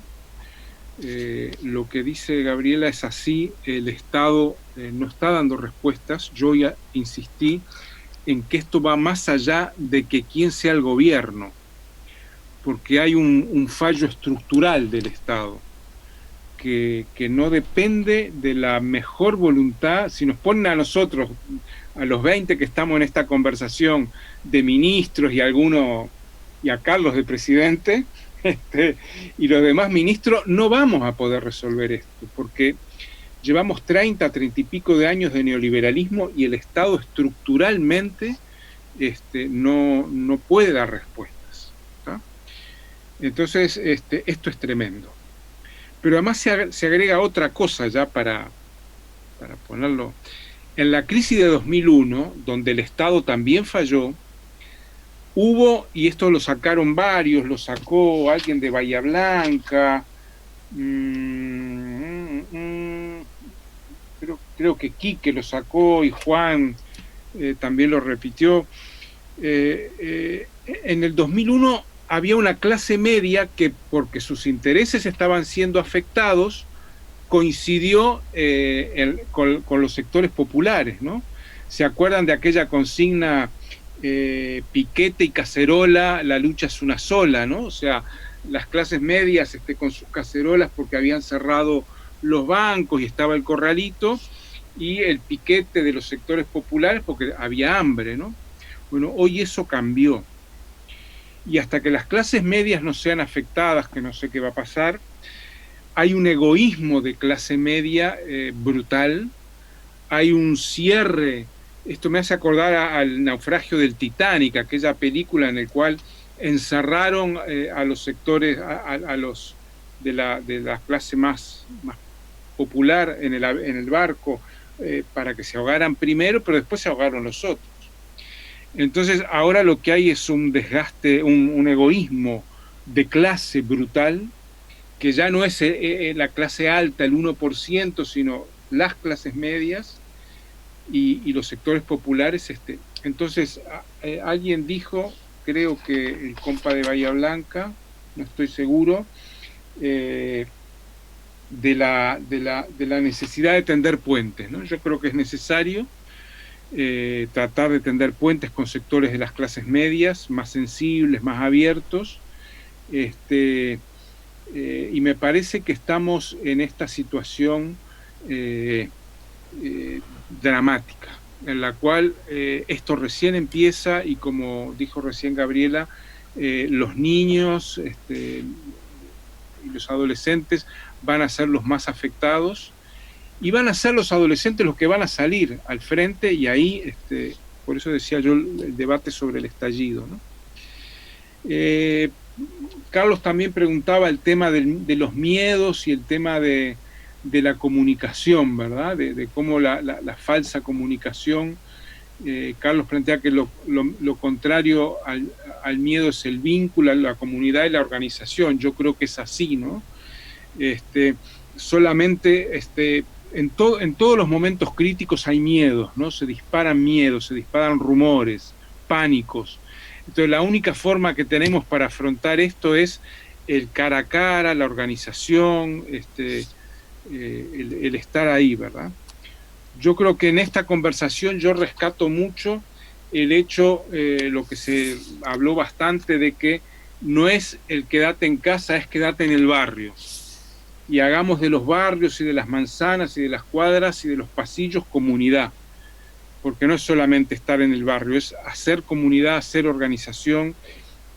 lo que dice Gabriela es así. El Estado no está dando respuestas. Yo ya insistí en que esto va más allá de que quién sea el gobierno, porque hay un fallo estructural del Estado que no depende de la mejor voluntad. Si nos ponen a nosotros, a los 20 que estamos en esta conversación, de ministros y a Carlos de presidente, y los demás ministros, no vamos a poder resolver esto, porque llevamos 30 y pico de años de neoliberalismo y el Estado estructuralmente no puede dar respuestas, ¿tá? Entonces, esto es tremendo. Pero además se agrega otra cosa ya para ponerlo. En la crisis de 2001, donde el Estado también falló, hubo, y esto lo sacaron varios, lo sacó alguien de Bahía Blanca, creo que Quique lo sacó y Juan también lo repitió. En el 2001 había una clase media que, porque sus intereses estaban siendo afectados, coincidió con los sectores populares, ¿no? ¿Se acuerdan de aquella consigna, piquete y cacerola, la lucha es una sola, ¿no? O sea, las clases medias con sus cacerolas porque habían cerrado los bancos y estaba el corralito y el piquete de los sectores populares porque había hambre, ¿no? Bueno, hoy eso cambió. Y hasta que las clases medias no sean afectadas, que no sé qué va a pasar, hay un egoísmo de clase media brutal, hay un cierre. Esto me hace acordar al naufragio del Titanic, aquella película en la cual encerraron a los sectores, a los de la clase más popular en el barco para que se ahogaran primero, pero después se ahogaron los otros. Entonces ahora lo que hay es un desgaste, un egoísmo de clase brutal, que ya no es la clase alta, el 1%, sino las clases medias y los sectores populares. Entonces alguien dijo, creo que el compa de Bahía Blanca, no estoy seguro, de la necesidad de tender puentes, ¿no? Yo creo que es necesario tratar de tender puentes con sectores de las clases medias, más sensibles, más abiertos, y me parece que estamos en esta situación dramática, en la cual esto recién empieza y, como dijo recién Gabriela, los niños y los adolescentes van a ser los más afectados, y van a ser los adolescentes los que van a salir al frente, y ahí, por eso decía yo el debate sobre el estallido, ¿no? Carlos también preguntaba el tema de los miedos y el tema de la comunicación, ¿verdad? De cómo la falsa comunicación. Carlos plantea que lo contrario al miedo es el vínculo, la comunidad y la organización. Yo creo que es así, ¿no? Solamente en todos los momentos críticos hay miedos, ¿no? Se disparan miedos, se disparan rumores, pánicos. Entonces la única forma que tenemos para afrontar esto es el cara a cara, la organización, el estar ahí, ¿verdad? Yo creo que en esta conversación yo rescato mucho el hecho, lo que se habló bastante, de que no es el quédate en casa, es quédate en el barrio. Y hagamos de los barrios y de las manzanas y de las cuadras y de los pasillos comunidad. Porque no es solamente estar en el barrio, es hacer comunidad, hacer organización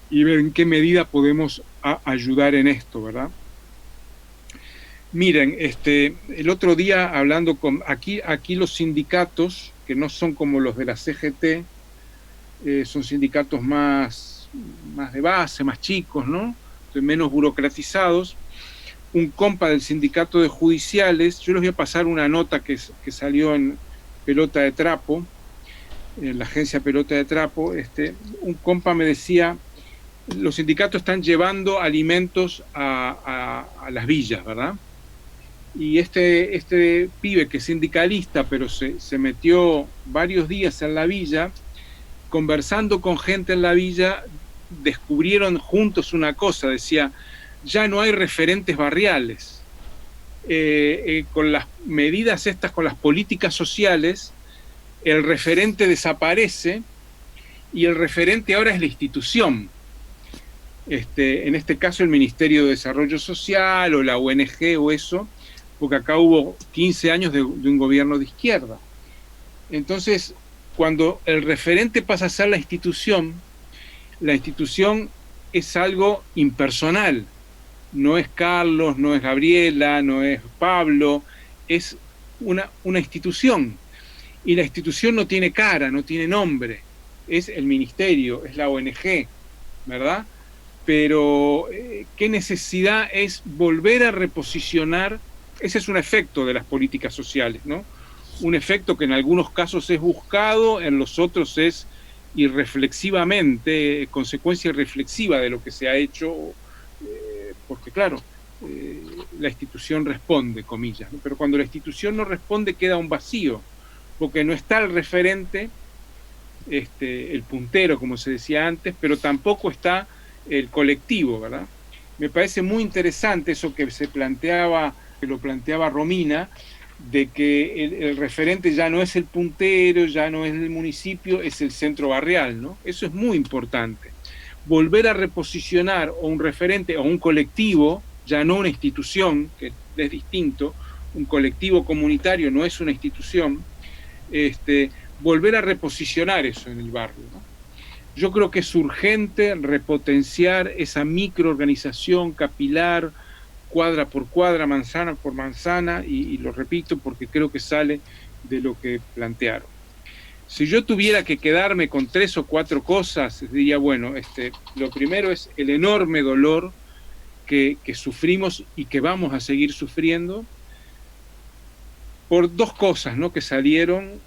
y ver en qué medida podemos ayudar en esto, ¿verdad? Miren, el otro día hablando con... Aquí los sindicatos, que no son como los de la CGT, son sindicatos más de base, más chicos, ¿no? Menos burocratizados. Un compa del sindicato de judiciales, yo les voy a pasar una nota que salió en Pelota de Trapo, en la agencia Pelota de Trapo. Un compa me decía, los sindicatos están llevando alimentos a las villas, ¿verdad? Y este pibe que es sindicalista, pero se metió varios días en la villa, conversando con gente en la villa, descubrieron juntos una cosa, decía, ya no hay referentes barriales. Con las medidas estas, con las políticas sociales, el referente desaparece y el referente ahora es la institución. En este caso el Ministerio de Desarrollo Social o la ONG o eso, porque acá hubo 15 años de un gobierno de izquierda. Entonces, cuando el referente pasa a ser la institución es algo impersonal. No es Carlos, no es Gabriela, no es Pablo, es una institución. Y la institución no tiene cara, no tiene nombre. Es el ministerio, es la ONG, ¿verdad? Pero ¿qué necesidad es volver a reposicionar? Ese es un efecto de las políticas sociales, ¿no? Un efecto que en algunos casos es buscado, en los otros es irreflexivamente, consecuencia irreflexiva de lo que se ha hecho, porque claro, la institución responde, comillas, ¿no? Pero cuando la institución no responde queda un vacío, porque no está el referente, el puntero, como se decía antes, pero tampoco está el colectivo, ¿verdad? Me parece muy interesante eso que lo planteaba Romina, de que el referente ya no es el puntero, ya no es el municipio, es el centro barrial, ¿no? Eso es muy importante. Volver a reposicionar o un referente o un colectivo, ya no una institución, que es distinto, un colectivo comunitario, no es una institución, volver a reposicionar eso en el barrio, ¿no? Yo creo que es urgente repotenciar esa microorganización capilar, cuadra por cuadra, manzana por manzana, y lo repito porque creo que sale de lo que plantearon. Si yo tuviera que quedarme con 3 o 4 cosas, diría, bueno, lo primero es el enorme dolor que sufrimos y que vamos a seguir sufriendo, por 2 cosas, ¿no?, que salieron.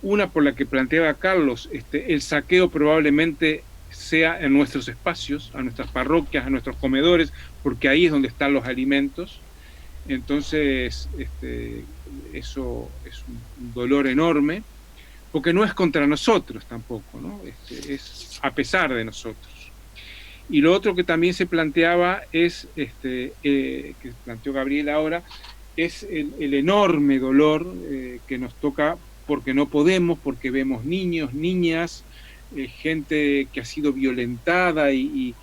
Una, por la que planteaba Carlos, el saqueo probablemente sea en nuestros espacios, a nuestras parroquias, a nuestros comedores, porque ahí es donde están los alimentos. Entonces, eso es un dolor enorme, porque no es contra nosotros tampoco, ¿no? Es a pesar de nosotros. Y lo otro que también se planteaba es, que planteó Gabriel ahora, es el enorme dolor que nos toca porque no podemos, porque vemos niños, niñas, gente que ha sido violentada y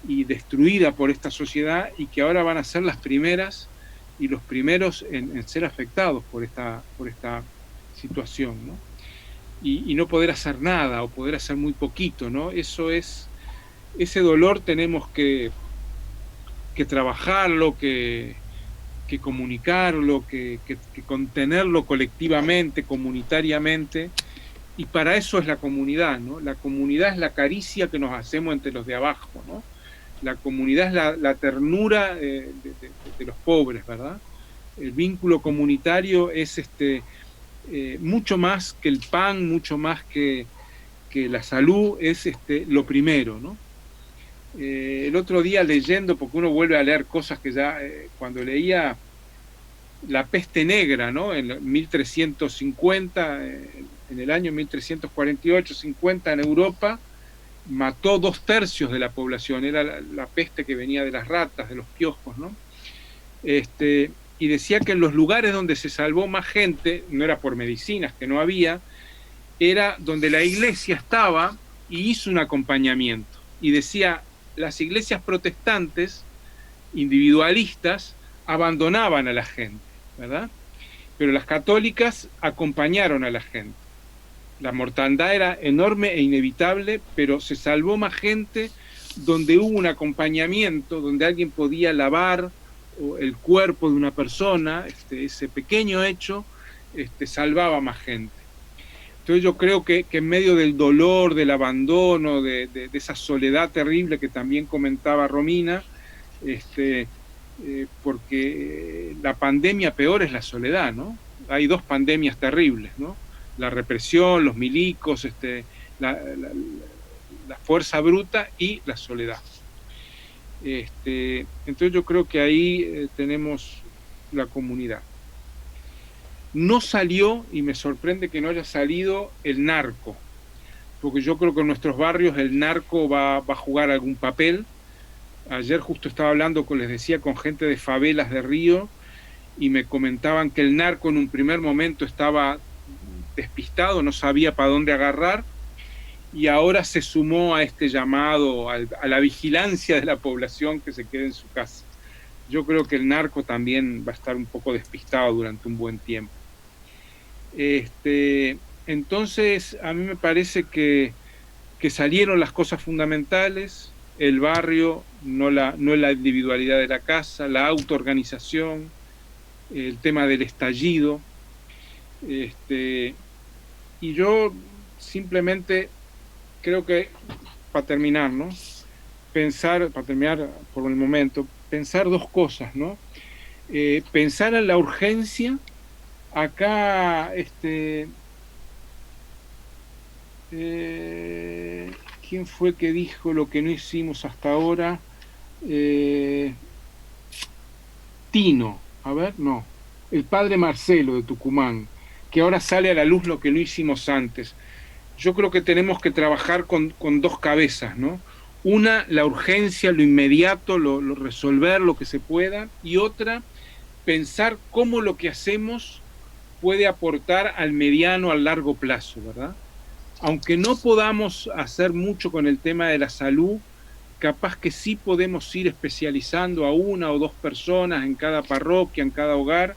destruida por esta sociedad, y que ahora van a ser las primeras y los primeros en ser afectados por esta situación, ¿no? Y no poder hacer nada, o poder hacer muy poquito, ¿no? Ese dolor tenemos que trabajarlo, que comunicarlo, que contenerlo colectivamente, comunitariamente, y para eso es la comunidad, ¿no? La comunidad es la caricia que nos hacemos entre los de abajo, ¿no? La comunidad es la ternura de los pobres, ¿verdad? El vínculo comunitario es mucho más que el pan, mucho más que la salud, es lo primero, ¿no? El otro día leyendo, porque uno vuelve a leer cosas que ya, cuando leía la peste negra, ¿no?, en 1350, en el año 1348-50 en Europa, mató 2/3 de la población, era la peste que venía de las ratas, de los piojos, ¿no? Y decía que en los lugares donde se salvó más gente, no era por medicinas, que no había, era donde la iglesia estaba y hizo un acompañamiento. Y decía, las iglesias protestantes, individualistas, abandonaban a la gente, ¿verdad? Pero las católicas acompañaron a la gente. La mortandad era enorme e inevitable, pero se salvó más gente donde hubo un acompañamiento, donde alguien podía lavar el cuerpo de una persona, ese pequeño hecho salvaba más gente. Entonces yo creo que en medio del dolor, del abandono, de esa soledad terrible que también comentaba Romina, porque la pandemia peor es la soledad, ¿no? Hay 2 pandemias terribles, ¿no? La represión, los milicos, la fuerza bruta y la soledad. Entonces yo creo que ahí tenemos la comunidad. No salió, y me sorprende que no haya salido, el narco, porque yo creo que en nuestros barrios el narco va a jugar algún papel. Ayer justo estaba hablando, les decía, con gente de favelas de Río, y me comentaban que el narco en un primer momento estaba despistado, no sabía para dónde agarrar, y ahora se sumó a este llamado a la vigilancia de la población que se quede en su casa. Yo creo que el narco también va a estar un poco despistado durante un buen tiempo. Entonces a mí me parece que salieron las cosas fundamentales: el barrio, no la individualidad de la casa, la autoorganización, el tema del estallido, y yo simplemente creo que, para terminar, ¿no?, para terminar por el momento, pensar 2 cosas, ¿no? Pensar en la urgencia. Acá, ¿quién fue que dijo lo que no hicimos hasta ahora? Tino, el padre Marcelo de Tucumán, que ahora sale a la luz lo que no hicimos antes. Yo creo que tenemos que trabajar con 2 cabezas, ¿no? Una, la urgencia, lo inmediato, lo resolver lo que se pueda, y otra, pensar cómo lo que hacemos puede aportar al mediano, al largo plazo, ¿verdad? Aunque no podamos hacer mucho con el tema de la salud, capaz que sí podemos ir especializando a 1 o 2 personas en cada parroquia, en cada hogar,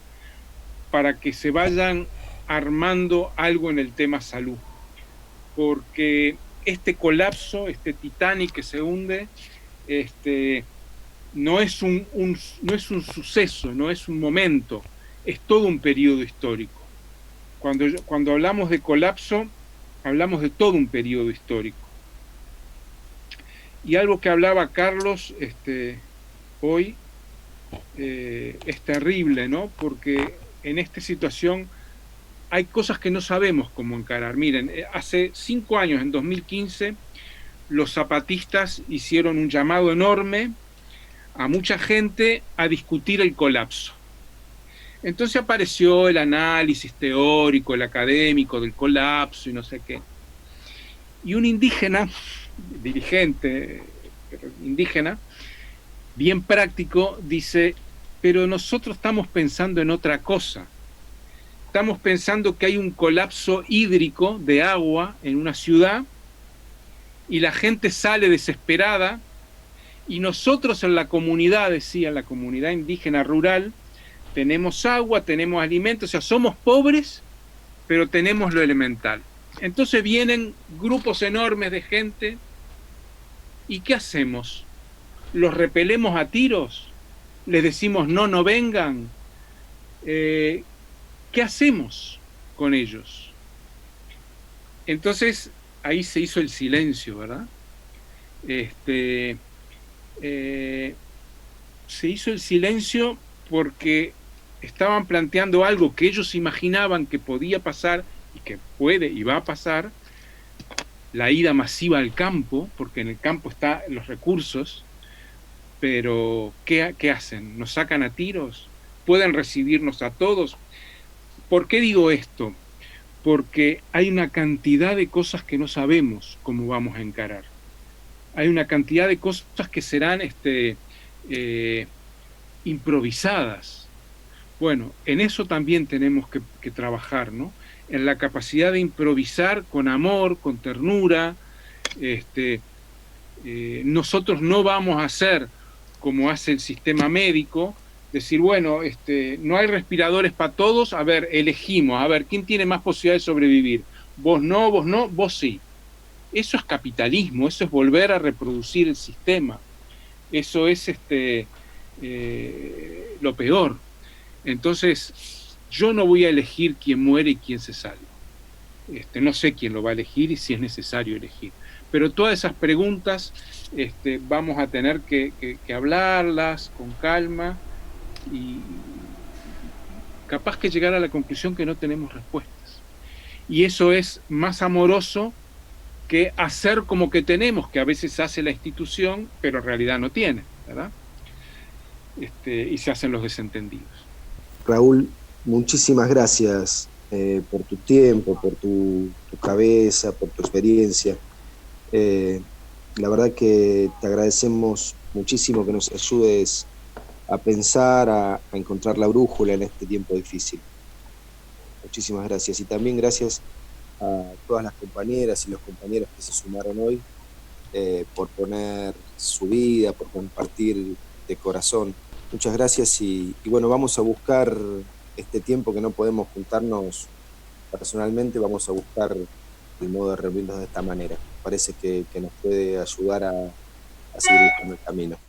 para que se vayan armando algo en el tema salud, porque este colapso, este Titanic que se hunde, no es un suceso, no es un momento, es todo un periodo histórico. Cuando hablamos de colapso, hablamos de todo un periodo histórico. Y algo que hablaba Carlos hoy es terrible, ¿no? Porque en esta situación hay cosas que no sabemos cómo encarar. Miren, hace 5 años, en 2015, los zapatistas hicieron un llamado enorme a mucha gente a discutir el colapso. Entonces apareció el análisis teórico, el académico del colapso y no sé qué. Y un indígena, dirigente indígena, bien práctico, dice, pero nosotros estamos pensando en otra cosa. Estamos pensando que hay un colapso hídrico de agua en una ciudad y la gente sale desesperada y nosotros en la comunidad, decía, la comunidad indígena rural, tenemos agua, tenemos alimentos, o sea, somos pobres, pero tenemos lo elemental. Entonces vienen grupos enormes de gente y ¿qué hacemos? ¿Los repelemos a tiros? ¿Les decimos no vengan? ¿Qué hacemos con ellos? Entonces ahí se hizo el silencio, ¿verdad? Se hizo el silencio porque estaban planteando algo que ellos imaginaban que podía pasar y que puede y va a pasar, la ida masiva al campo, porque en el campo están los recursos, pero ¿qué hacen? ¿Nos sacan a tiros? ¿Pueden recibirnos a todos? ¿Por qué digo esto? Porque hay una cantidad de cosas que no sabemos cómo vamos a encarar. Hay una cantidad de cosas que serán improvisadas. Bueno, en eso también tenemos que trabajar, ¿no? En la capacidad de improvisar con amor, con ternura. Nosotros no vamos a hacer como hace el sistema médico, decir, bueno, no hay respiradores para todos, a ver, elegimos, a ver, ¿quién tiene más posibilidad de sobrevivir? Vos no, vos sí. Eso es capitalismo, eso es volver a reproducir el sistema. Eso es lo peor. Entonces, yo no voy a elegir quién muere y quién se salva. No sé quién lo va a elegir y si es necesario elegir. Pero todas esas preguntas vamos a tener que hablarlas con calma y capaz que llegar a la conclusión que no tenemos respuestas. Y eso es más amoroso que hacer como que tenemos, que a veces hace la institución, pero en realidad no tiene, ¿verdad? Y se hacen los desentendidos. Raúl, muchísimas gracias por tu tiempo, por tu cabeza, por tu experiencia. La verdad que te agradecemos muchísimo que nos ayudes a pensar, a encontrar la brújula en este tiempo difícil. Muchísimas gracias. Y también gracias a todas las compañeras y los compañeros que se sumaron hoy por poner su vida, por compartir de corazón. Muchas gracias y bueno, vamos a buscar este tiempo que no podemos juntarnos personalmente, vamos a buscar el modo de reunirnos de esta manera. Parece que nos puede ayudar a seguir buscando el camino.